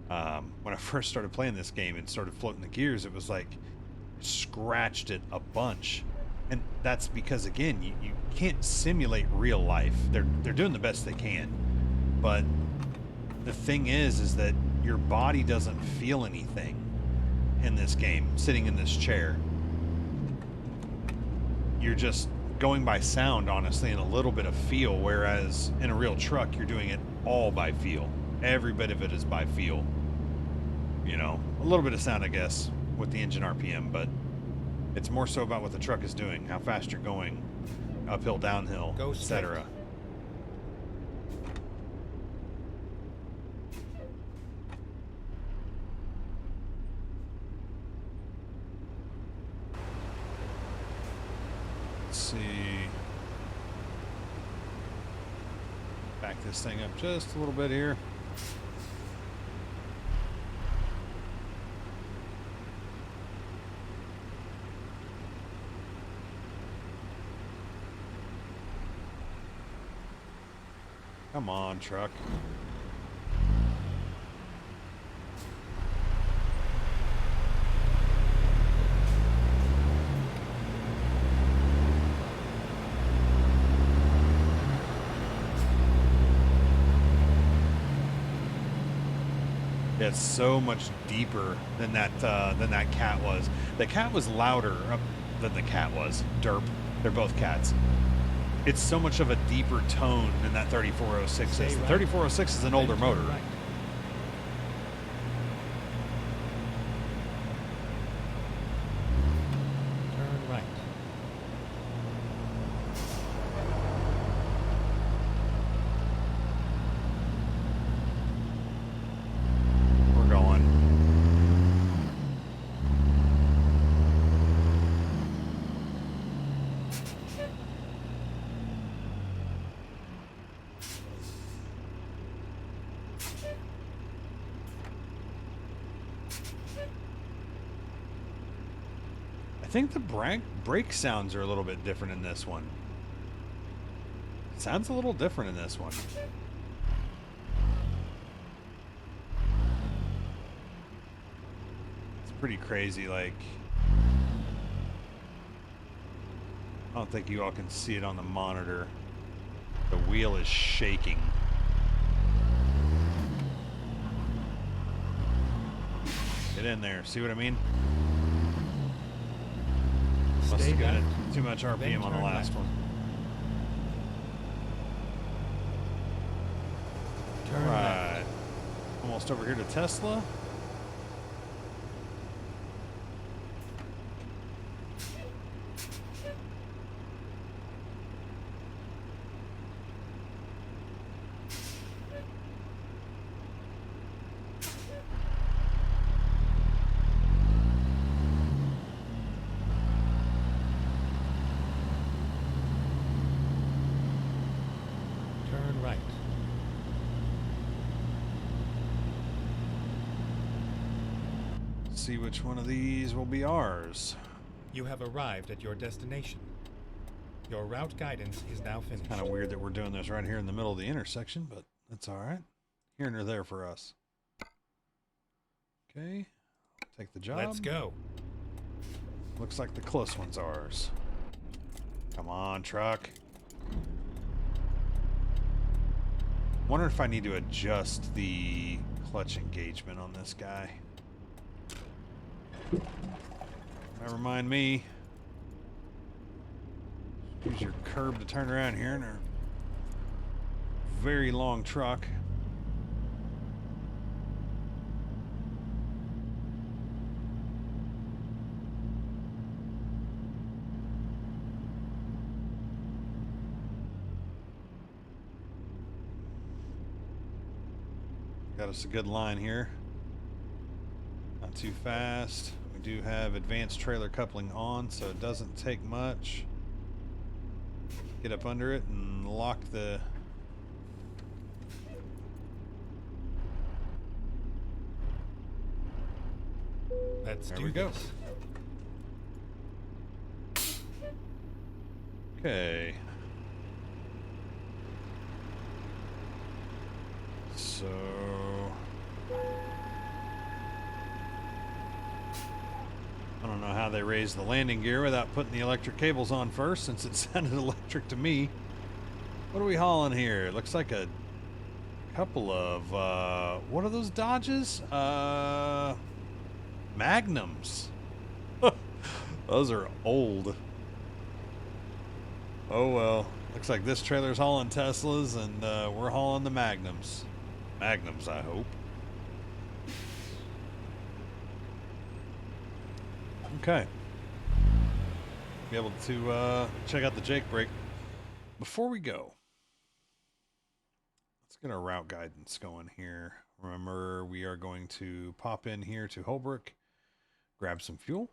When I first started playing this game and started floating the gears, it was like scratched it a bunch. And that's because, again, you can't simulate real life. They're doing the best they can. But the thing is that your body doesn't feel anything in this game, sitting in this chair. You're just going by sound, honestly, and a little bit of feel, whereas in a real truck, you're doing it all by feel. Every bit of it is by feel. You know, a little bit of sound, I guess, with the engine RPM, but it's more so about what the truck is doing, how fast you're going, uphill, downhill, etc. Let's see. Back this thing up just a little bit here. Come on, truck. It's so much deeper than that cat was. The cat was louder than the cat was. Derp. They're both cats. It's so much of a deeper tone than that 3406 is. The 3406 is an older motor. Right. Turn right. We're going. I think the brake sounds are a little bit different in this one. It sounds a little different in this one. It's pretty crazy, like... I don't think you all can see it on the monitor. The wheel is shaking. Get in there, see what I mean? Must have got too much RPM on the last one. Turn Right. Almost over here to Tesla. Turn right. See which one of these will be ours. You have arrived at your destination. Your route guidance is now finished. Kind of weird that we're doing this right here in the middle of the intersection, but that's all right. Here nor there for us. Okay, take the job. Let's go. Looks like the close one's ours. Come on, truck. Wonder if I need to adjust the clutch engagement on this guy. Never mind me. Use your curb to turn around here in our very long truck. Got us a good line here. Not too fast. We do have advanced trailer coupling on, so it doesn't take much. Get up under it and lock the... Let's There do we go. this. Okay. So... I don't know how they raised the landing gear without putting the electric cables on first, since it sounded electric to me. What are we hauling here? It looks like a couple of, what are those Dodges? Magnums. Those are old. Oh well. Looks like this trailer's hauling Teslas, and we're hauling the Magnums. Magnums, I hope. Okay. Be able to check out the Jake brake. Before we go, let's get our route guidance going here. Remember, we are going to pop in here to Holbrook, grab some fuel,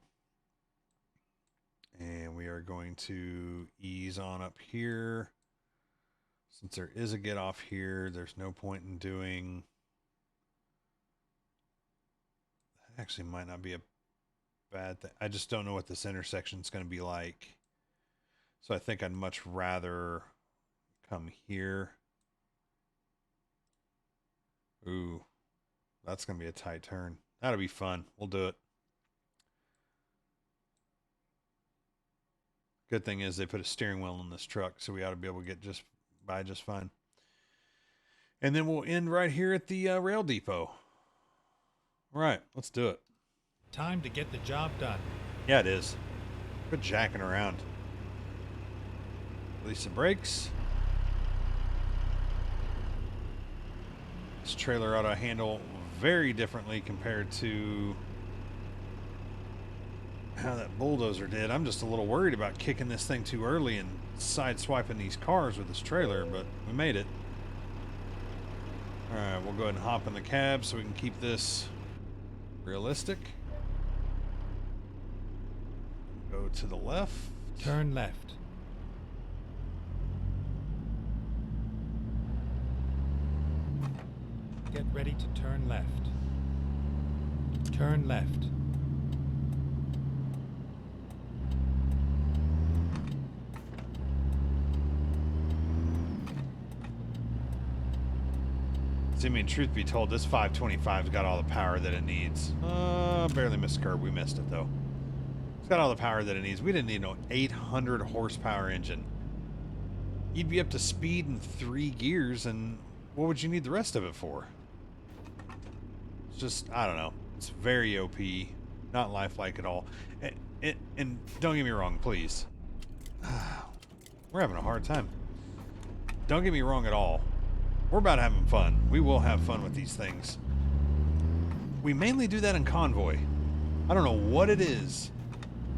and we are going to ease on up here. Since there is a get off here, there's no point in doing... That actually might not be a bad thing. I just don't know what this intersection is going to be like. So I think I'd much rather come here. Ooh, that's going to be a tight turn. That'll be fun. We'll do it. Good thing is they put a steering wheel in this truck, so we ought to be able to get by just fine. And then we'll end right here at the rail depot. All right, let's do it. Time to get the job done. Yeah, it is. Quit jacking around. Release the brakes. This trailer ought to handle very differently compared to how that bulldozer did. I'm just a little worried about kicking this thing too early and sideswiping these cars with this trailer, but we made it. All right, we'll go ahead and hop in the cab so we can keep this realistic. Go to the left. Turn left. Get ready to turn left. Turn left. See, I mean, truth be told, this 525's got all the power that it needs. Barely missed curb. We missed it, though. It's got all the power that it needs. We didn't need no 800 horsepower engine. You'd be up to speed in 3 gears, and what would you need the rest of it for? It's just, I don't know. It's very OP. Not lifelike at all. And don't get me wrong, please. We're having a hard time. Don't get me wrong at all. We're about having fun. We will have fun with these things. We mainly do that in convoy. I don't know what it is.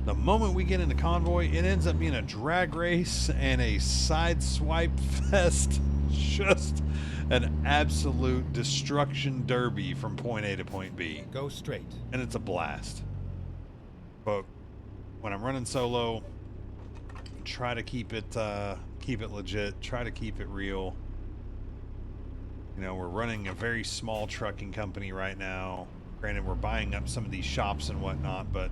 The moment we get into convoy, it ends up being a drag race and a side swipe fest. Just an absolute destruction derby from point A to point B. Go straight. And it's a blast. But when I'm running solo, try to keep it legit. Try to keep it real. You know, we're running a very small trucking company right now. Granted, we're buying up some of these shops and whatnot, but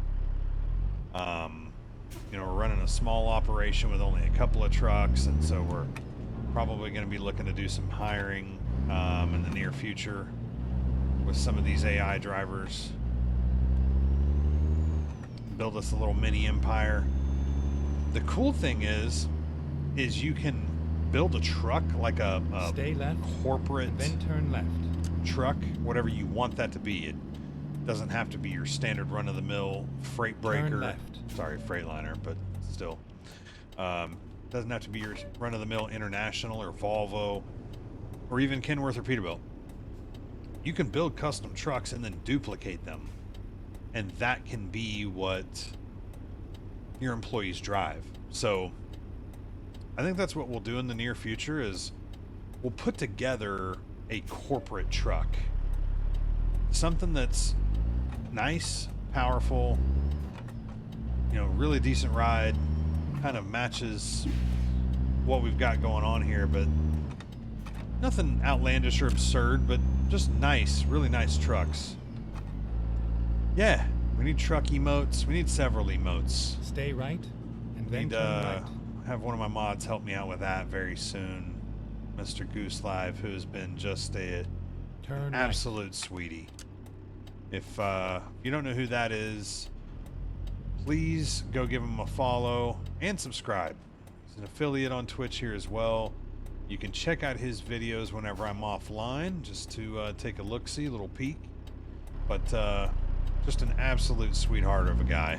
you know, we're running a small operation with only a couple of trucks, and so we're probably going to be looking to do some hiring in the near future with some of these AI drivers. Build us a little mini empire. The cool thing is you can build a truck like a Stay left, corporate then turn left. truck, whatever you want that to be. It doesn't have to be your standard run-of-the-mill freight breaker. Turn left. Sorry, Freightliner, but still. Doesn't have to be your run-of-the-mill International or Volvo or even Kenworth or Peterbilt. You can build custom trucks and then duplicate them, and that can be what your employees drive. So I think that's what we'll do in the near future is we'll put together a corporate truck something that's nice, powerful, you know, really decent ride, kind of matches what we've got going on here, but nothing outlandish or absurd, but just nice, really nice trucks. Yeah, we need truck emotes. We need several emotes. Stay right, and then Need turn right. have one of my mods help me out with that very soon. Mr. Goose Live, who has been just an Turn right. absolute sweetie. If you don't know who that is, please go give him a follow and subscribe. He's an affiliate on Twitch here as well. You can check out his videos whenever I'm offline, just to take a look-see, a little peek. But just an absolute sweetheart of a guy.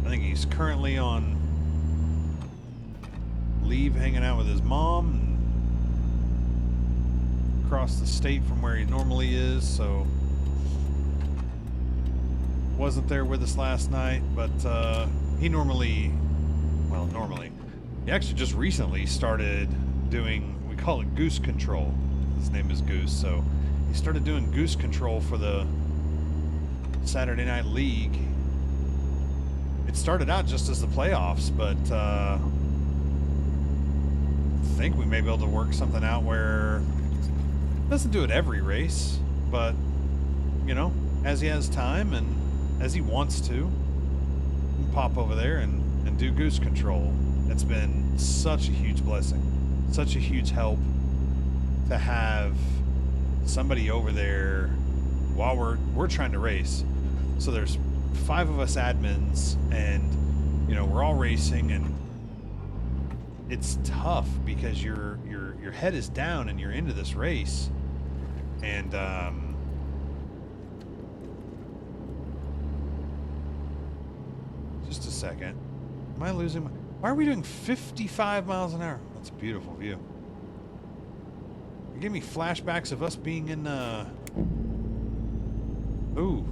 I think he's currently on leave, hanging out with his mom, and across the state from where he normally is, so wasn't there with us last night, but he normally, he actually just recently started doing, we call it goose control. His name is Goose, so he started doing goose control for the Saturday Night League. It started out just as the playoffs, but I think we may be able to work something out where he doesn't do it every race, but, you know, as he has time and as he wants to, he can pop over there and do goose control. It's been such a huge blessing, such a huge help to have somebody over there while we're trying to race. So there's 5 of us admins, and you know, we're all racing, and it's tough because your head is down and you're into this race, and just a second, am I losing my, why are we doing 55 miles an hour? That's a beautiful view. You give me flashbacks of us being in ooh,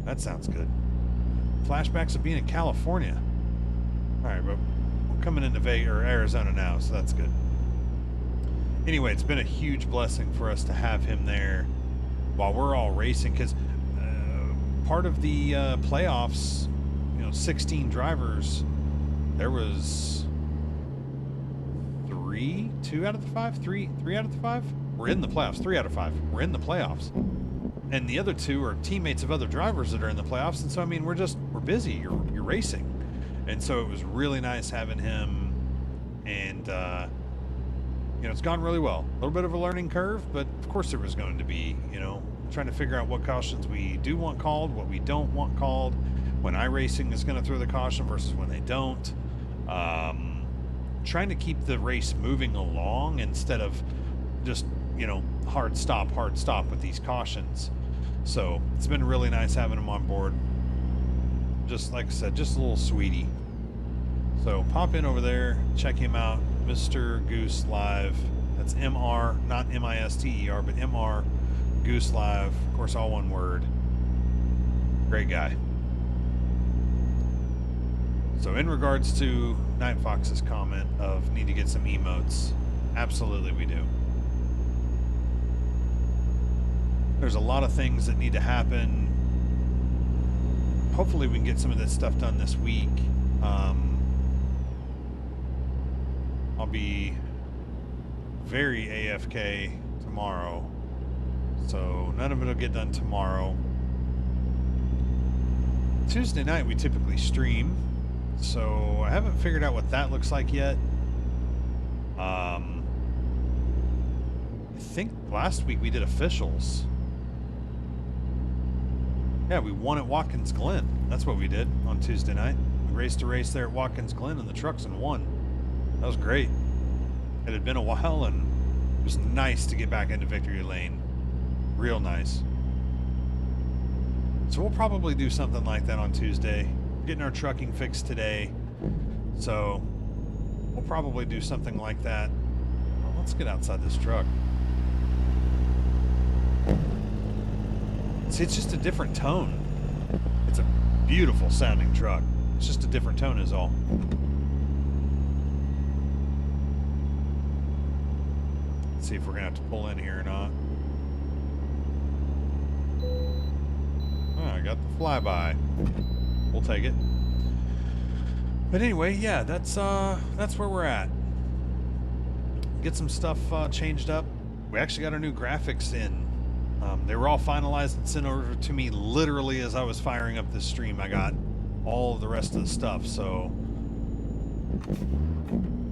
that sounds good. Flashbacks of being in California. All right, but we're coming into Vegas or Arizona now, so that's good. Anyway, it's been a huge blessing for us to have him there while we're all racing, because part of the playoffs, you know, 16 drivers, there was 3 out of the 5 we're in the playoffs. 3 out of 5 we're in the playoffs, and the other 2 are teammates of other drivers that are in the playoffs. And so I mean, we're busy, you're racing, and so it was really nice having him. And you know, it's gone really well. A little bit of a learning curve, but of course there was going to be, you know, trying to figure out what cautions we do want called, what we don't want called, when iRacing is going to throw the caution versus when they don't. Trying to keep the race moving along instead of just, you know, hard stop with these cautions. So it's been really nice having him on board. Just like I said, just a little sweetie. So pop in over there, check him out, Mr. Goose Live. That's MR, not MISTER, but MR Goose Live. Of course, all one word. Great guy. So in regards to Night Fox's comment of need to get some emotes, absolutely we do. There's a lot of things that need to happen. Hopefully we can get some of this stuff done this week. I'll be very AFK tomorrow, so none of it will get done tomorrow. Tuesday night we typically stream, so I haven't figured out what that looks like yet. I think last week we did officials. Yeah, we won at Watkins Glen. That's what we did on Tuesday night. We raced a race there at Watkins Glen in the trucks and won. That was great. It had been a while, and it was nice to get back into victory lane. Real nice. So we'll probably do something like that on Tuesday. We're getting our trucking fixed today, so we'll probably do something like that. Well, let's get outside this truck. See, it's just a different tone. It's a Beautiful sounding truck. It's just a different tone is all. Let's see if we're gonna have to pull in here or not. Oh, I got the flyby. We'll take it. But anyway, yeah, that's where we're at. Get some stuff changed up. We actually got our new graphics in. They were all finalized and sent over to me literally as I was firing up this stream. I got all of the rest of the stuff, so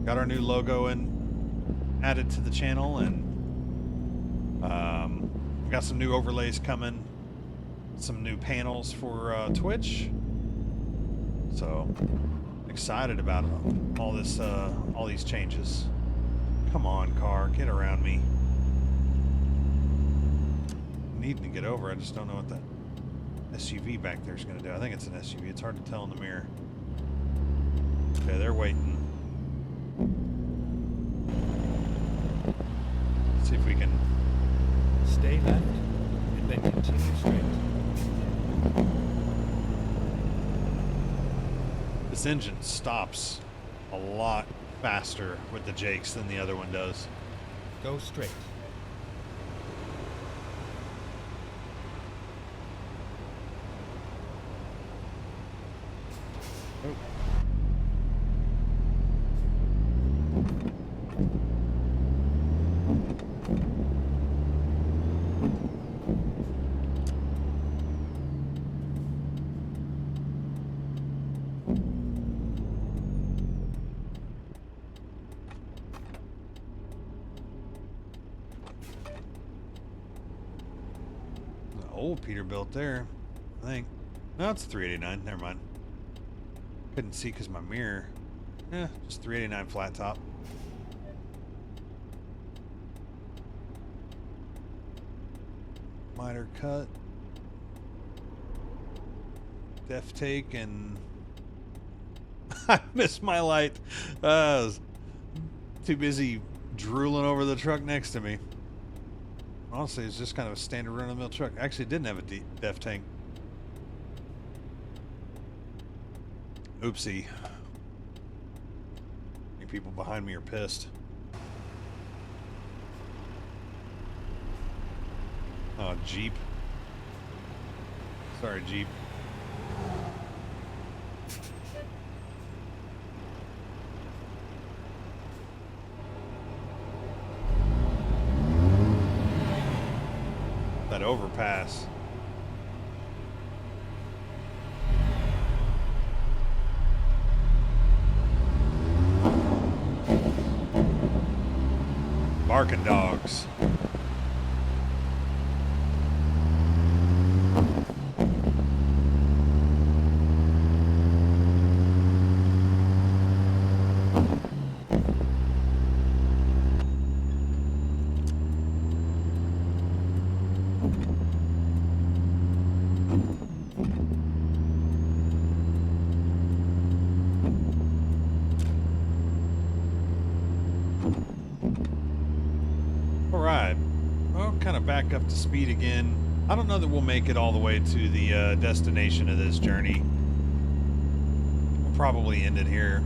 got our new logo and added to the channel, and got some new overlays coming, some new panels for Twitch. So excited about all this, all these changes. Come on, car, get around me. Needing to get over. I just don't know what that SUV back there is going to do. I think it's an SUV. It's hard to tell in the mirror. Okay, they're waiting. Let's see if we can Stay left and then continue straight. This engine stops a lot faster with the Jakes than the other one does. Go straight. Oh. Old Peterbilt there, I think. No, it's 389. Never mind. Couldn't see because my mirror. Yeah, just 389 flat top. Miter cut. Def take and I missed my light. I was too busy drooling over the truck next to me. Honestly, it's just kind of a standard run-of-the-mill truck. Actually, it didn't have a def tank. Oopsie. I think people behind me are pissed. Oh, Jeep. Sorry, Jeep. That overpass. Barking dogs. Back up to speed again. I don't know that we'll make it all the way to the destination of this journey. We'll probably end it here.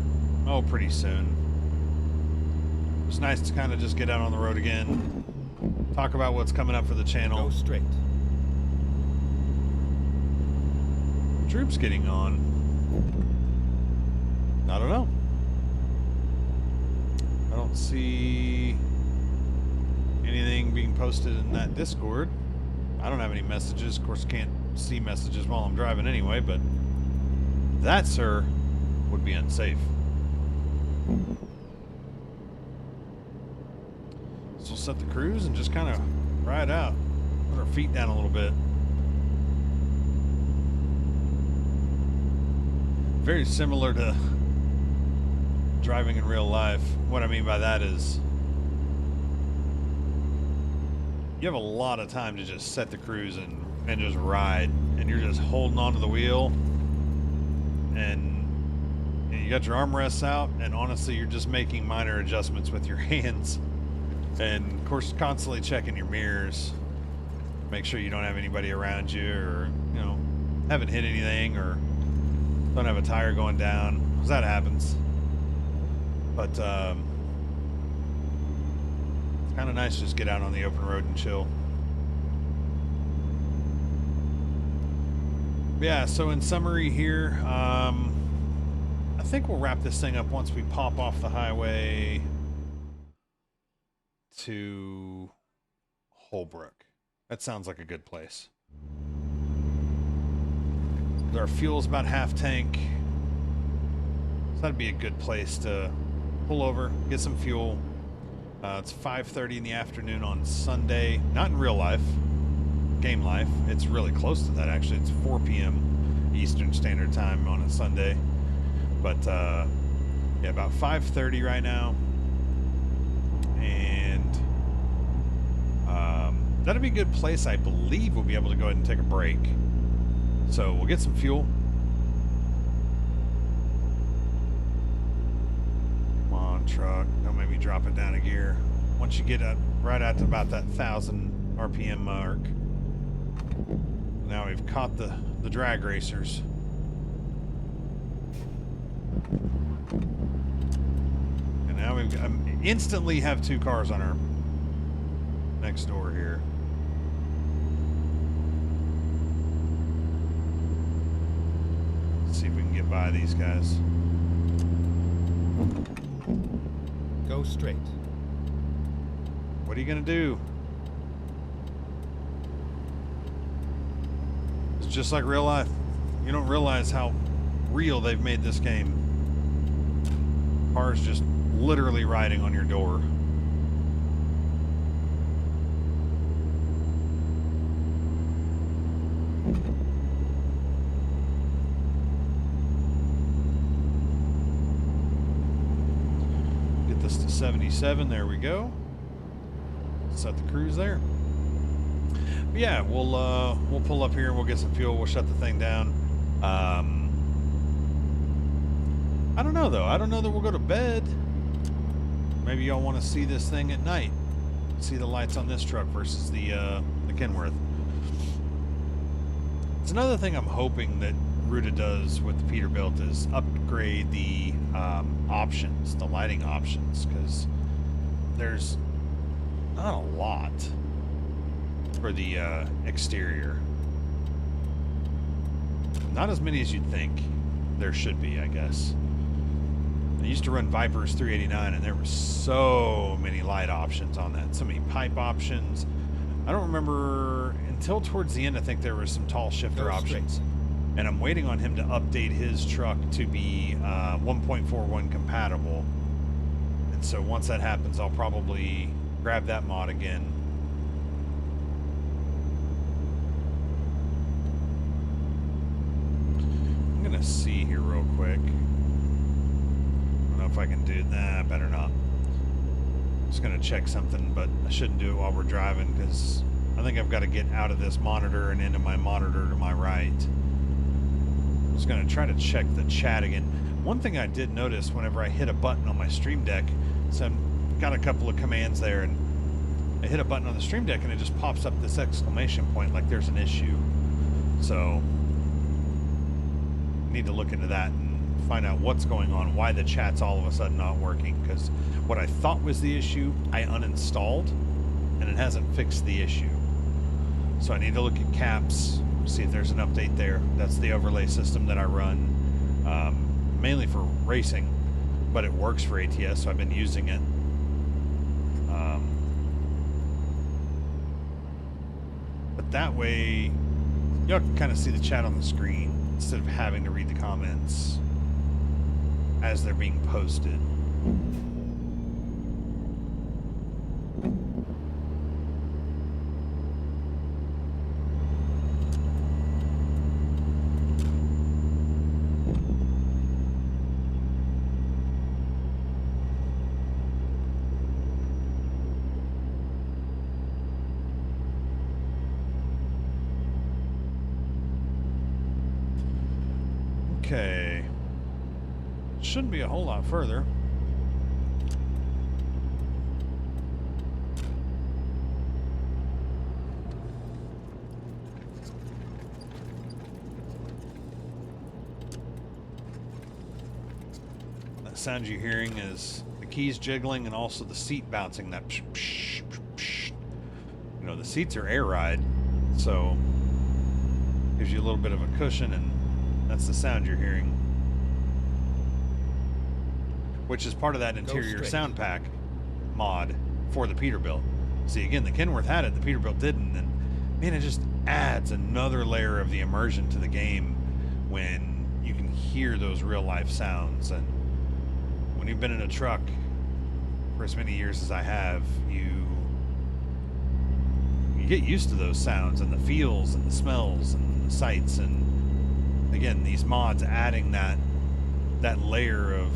Oh, pretty soon. It's nice to kind of just get out on the road again. Talk about what's coming up for the channel. Go straight. Troops getting on. I don't know. I don't see anything being posted in that Discord. I don't have any messages. Of course, can't see messages while I'm driving anyway, but that, sir, would be unsafe. So we'll set the cruise and just kind of ride out. Put our feet down a little bit. Very similar to driving in real life. What I mean by that is you have a lot of time to just set the cruise and just ride, and you're just holding onto the wheel, and you got your armrests out, and honestly you're just making minor adjustments with your hands, and of course constantly checking your mirrors, make sure you don't have anybody around you, or you know, haven't hit anything, or Don't have a tire going down, 'cause that happens. But it's kind of nice to just get out on the open road and chill. Yeah, so in summary here, I think we'll wrap this thing up once we pop off the highway to Holbrook. That sounds like a good place. Our fuel's about half tank. So that'd be a good place to pull over, get some fuel. It's 5:30 in the afternoon on Sunday. Not in real life, game life. It's really close to that, actually. It's 4 p.m. Eastern Standard Time on a Sunday. But, yeah, about 5:30 right now. And that'd be a good place. I believe we'll be able to go ahead and take a break. So we'll get some fuel. Come on, truck. Don't make me drop it down a gear. Once you get up right at about that 1,000 RPM mark. Now we've caught the drag racers. And now we instantly have 2 cars on our next door here. Let's see if we can get by these guys. Go straight. What are you gonna do? It's just like real life. You don't realize how real they've made this game. Cars just literally riding on your door. Get this to 77. There we go. Set the cruise there. But yeah, we'll pull up here and we'll get some fuel. We'll shut the thing down. I don't know though. I don't know that we'll go to bed. Maybe y'all want to see this thing at night. See the lights on this truck versus the Kenworth. It's another thing I'm hoping that Ruta does with the Peterbilt is upgrade the options, the lighting options, because there's not a lot for the exterior. Not as many as you'd think there should be, I guess. I used to run Vipers 389 and there were so many light options on that. So many pipe options. I don't remember until towards the end. I think there were some tall shifter options. And I'm waiting on him to update his truck to be 1.41 compatible. And so once that happens, I'll probably grab that mod again. I'm gonna see here real quick. I don't know if I can do that. Better not. Just gonna check something, but I shouldn't do it while we're driving because I think I've got to get out of this monitor and into my monitor to my right. I'm just gonna try to check the chat again. One thing I did notice whenever I hit a button on my Stream Deck, so I've got a couple of commands there, and I hit a button on the Stream Deck and it just pops up this exclamation point like there's an issue. So I need to look into that and find out what's going on, why the chat's all of a sudden not working, because what I thought was the issue, I uninstalled, and it hasn't fixed the issue. So I need to look at caps, see if there's an update there. That's the overlay system that I run, mainly for racing, but it works for ATS, so I've been using it. But that way, y'all can kind of see the chat on the screen instead of having to read the comments as they're being posted. Okay. Shouldn't be a whole lot further. sounds you're hearing is the keys jiggling and also the seat bouncing. That psh, psh, psh, psh. You know, the seats are air ride, so gives you a little bit of a cushion, and that's the sound you're hearing, which is part of that interior sound pack mod for the Peterbilt. See, again, the Kenworth had it, the Peterbilt didn't, and man, it just adds another layer of the immersion to the game when you can hear those real life sounds. And when you've been in a truck for as many years as I have, you get used to those sounds and the feels and the smells and the sights. And again, these mods adding that layer of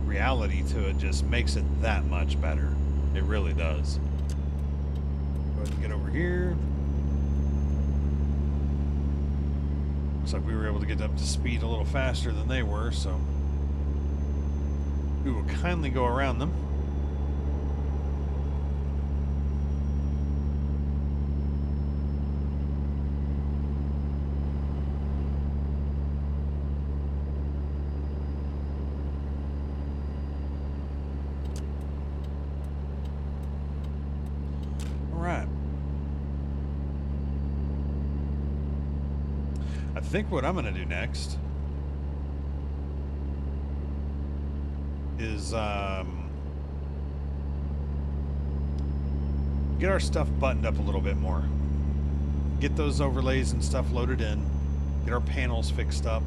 reality to it just makes it that much better. It really does. Go ahead and get over here. Looks like we were able to get up to speed a little faster than they were, so we will kindly go around them. I think what I'm going to do next is get our stuff buttoned up a little bit more. Get those overlays and stuff loaded in. Get our panels fixed up.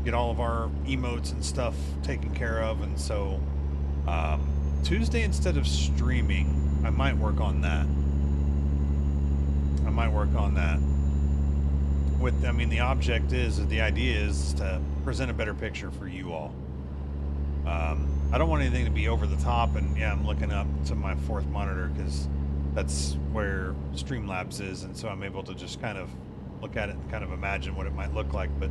Get all of our emotes and stuff taken care of. And so Tuesday, instead of streaming, I might work on that. I mean, the idea is to present a better picture for you all. I don't want anything to be over the top, and yeah, I'm looking up to my fourth monitor because that's where Streamlabs is, and so I'm able to just kind of look at it and kind of imagine what it might look like. But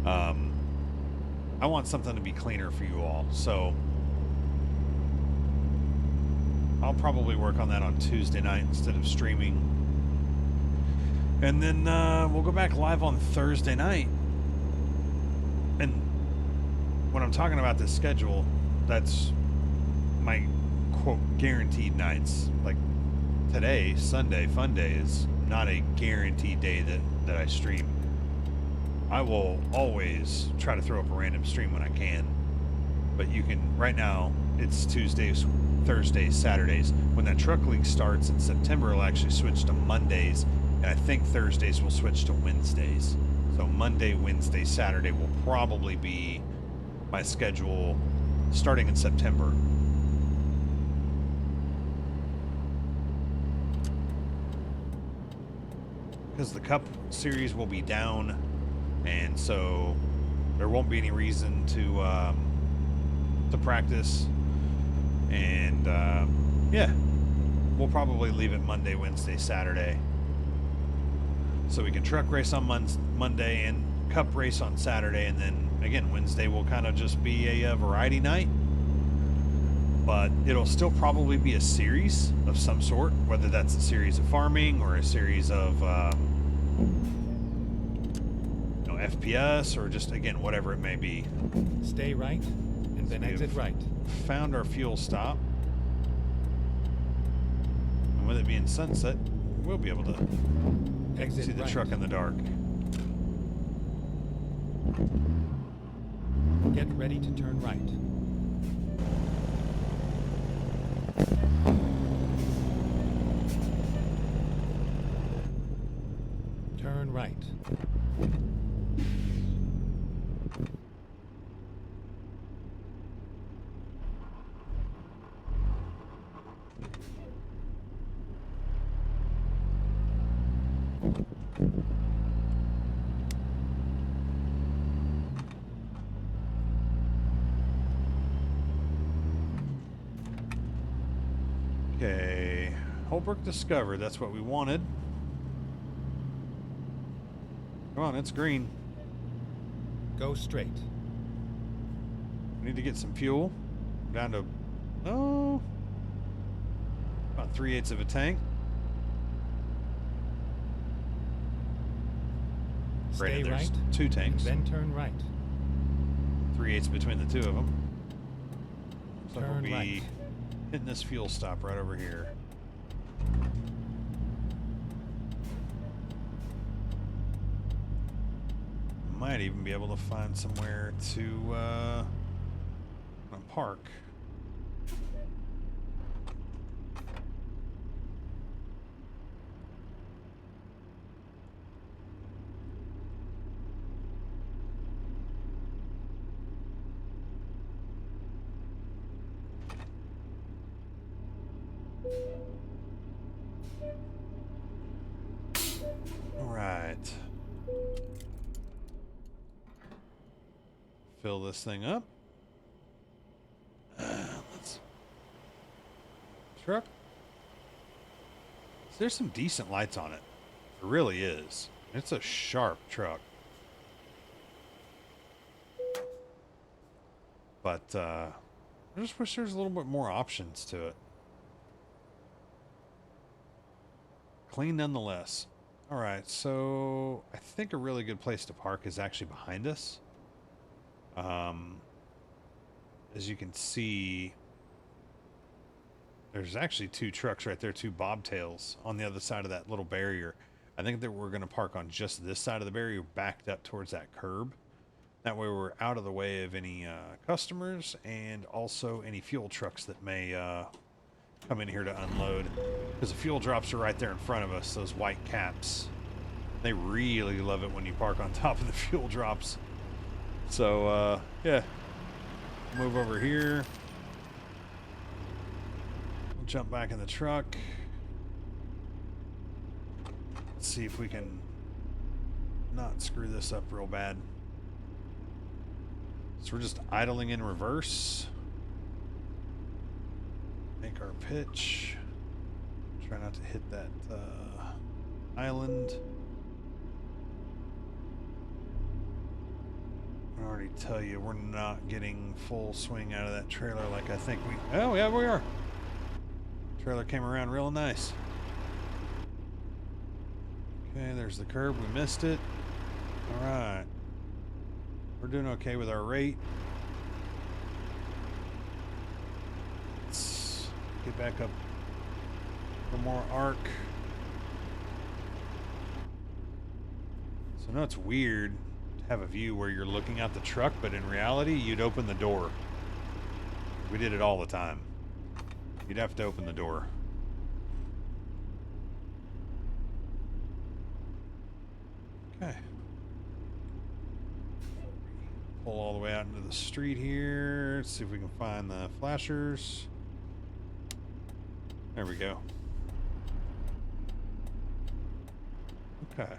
I want something to be cleaner for you all, so I'll probably work on that on Tuesday night instead of streaming. And then we'll go back live on Thursday night. And when I'm talking about this schedule, that's my quote guaranteed nights. Like today, Sunday, Funday is not a guaranteed day that I stream. I will always try to throw up a random stream when I can. But you can, right now, it's Tuesdays, Thursdays, Saturdays. When that truck league starts in September, it'll actually switch to Mondays. And I think Thursdays will switch to Wednesdays. So Monday, Wednesday, Saturday will probably be my schedule starting in September. Because the Cup Series will be down, and so there won't be any reason to practice. And yeah, we'll probably leave it Monday, Wednesday, Saturday. So we can truck race on Monday and Cup race on Saturday, and then again Wednesday will kind of just be a variety night, but it'll still probably be a series of some sort, whether that's a series of farming or a series of FPS or just again whatever it may be. Stay right and then exit right. Found our fuel stop, and with it being sunset, we'll be able to exit see the right. truck in the dark. Get ready to turn right. Turn right. Okay, Holbrook discovered. That's what we wanted. Come on, it's green. Go straight. We need to get some fuel. Down to, about 3/8 of a tank. Stay Granted, there's right. 2 tanks. Then turn right. 3/8 between the two of them. So we'll Turn be right. hitting this fuel stop right over here. Might even be able to find somewhere to park. All right. Fill this thing up. Let's truck. There's some decent lights on it. It really is. It's a sharp truck. But I just wish there's a little bit more options to it. Clean nonetheless. All right, so I think a really good place to park is actually behind us. As you can see, there's actually two trucks right there, two bobtails on the other side of that little barrier. I think that we're going to park on just this side of the barrier, backed up towards that curb. That way we're out of the way of any customers and also any fuel trucks that may come in here to unload. Because the fuel drops are right there in front of us, those white caps. They really love it when you park on top of the fuel drops. So, yeah. Move over here. We'll jump back in the truck. Let's see if we can not screw this up real bad. So we're just idling in reverse. Make our pitch. Try not to hit that island. I already tell you, we're not getting full swing out of that trailer like I think we... Oh, yeah, we are. Trailer came around real nice. Okay, there's the curb. We missed it. All right. We're doing okay with our rate. Let's get back up for more arc. So I know it's weird to have a view where you're looking out the truck, but in reality, you'd open the door. We did it all the time. You'd have to open the door. Okay. Pull all the way out into the street here. Let's see if we can find the flashers. There we go. Okay.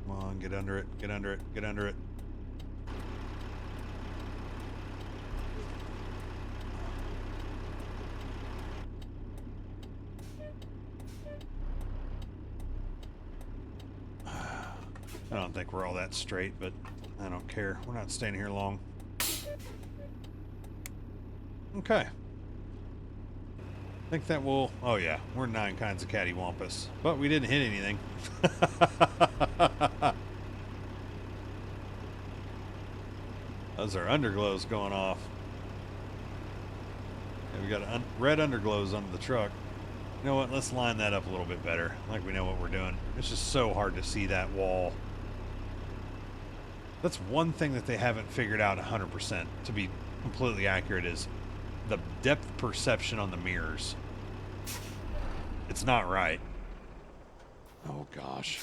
Come on, get under it, get under it, get under it. I don't think we're all that straight, but I don't care. We're not staying here long. Okay. I think that will... Oh, yeah. We're 9 kinds of cattywampus. But we didn't hit anything. Those are underglows going off. Yeah, we got red underglows under the truck. You know what? Let's line that up a little bit better. Like we know what we're doing. It's just so hard to see that wall. That's one thing that they haven't figured out 100%, to be completely accurate, is the depth perception on the mirrors. It's not right. Oh, gosh.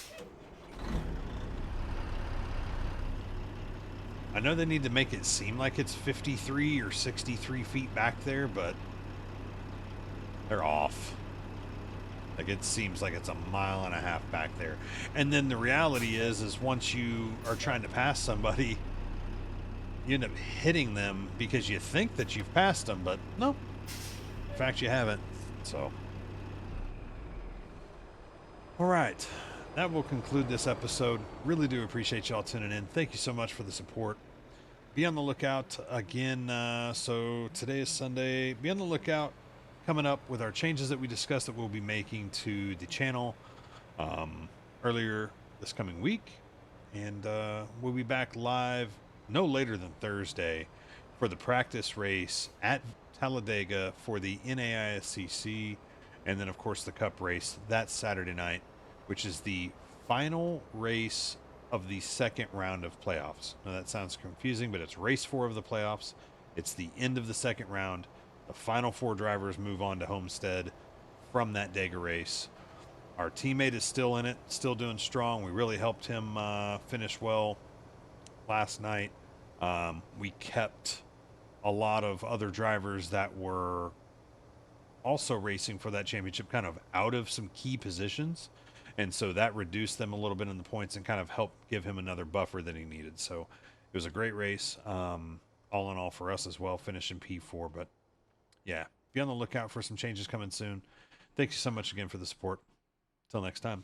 I know they need to make it seem like it's 53 or 63 feet back there, but they're off. Like, it seems like it's 1.5 miles back there. And then the reality is once you are trying to pass somebody, you end up hitting them because you think that you've passed them, but no. In fact, you haven't. So, all right. That will conclude this episode. Really do appreciate y'all tuning in. Thank you so much for the support. be on the lookout again. So today is Sunday. Be on the lookout coming up with our changes that we discussed that we'll be making to the channel um, earlier this coming week. And we'll be back live no later than Thursday for the practice race at Talladega for the NAISCC. And then, of course, the Cup race that Saturday night, which is the final race of the second round of playoffs. Now, that sounds confusing, but it's race 4 of the playoffs. It's the end of the second round. The final 4 drivers move on to Homestead from that Dega race. Our teammate is still in it, still doing strong. We really helped him finish well last night. We kept a lot of other drivers that were also racing for that championship kind of out of some key positions. And so that reduced them a little bit in the points and kind of helped give him another buffer that he needed. So it was a great race, all in all for us as well, finishing P4. But yeah, be on the lookout for some changes coming soon. Thank you so much again for the support. Till next time.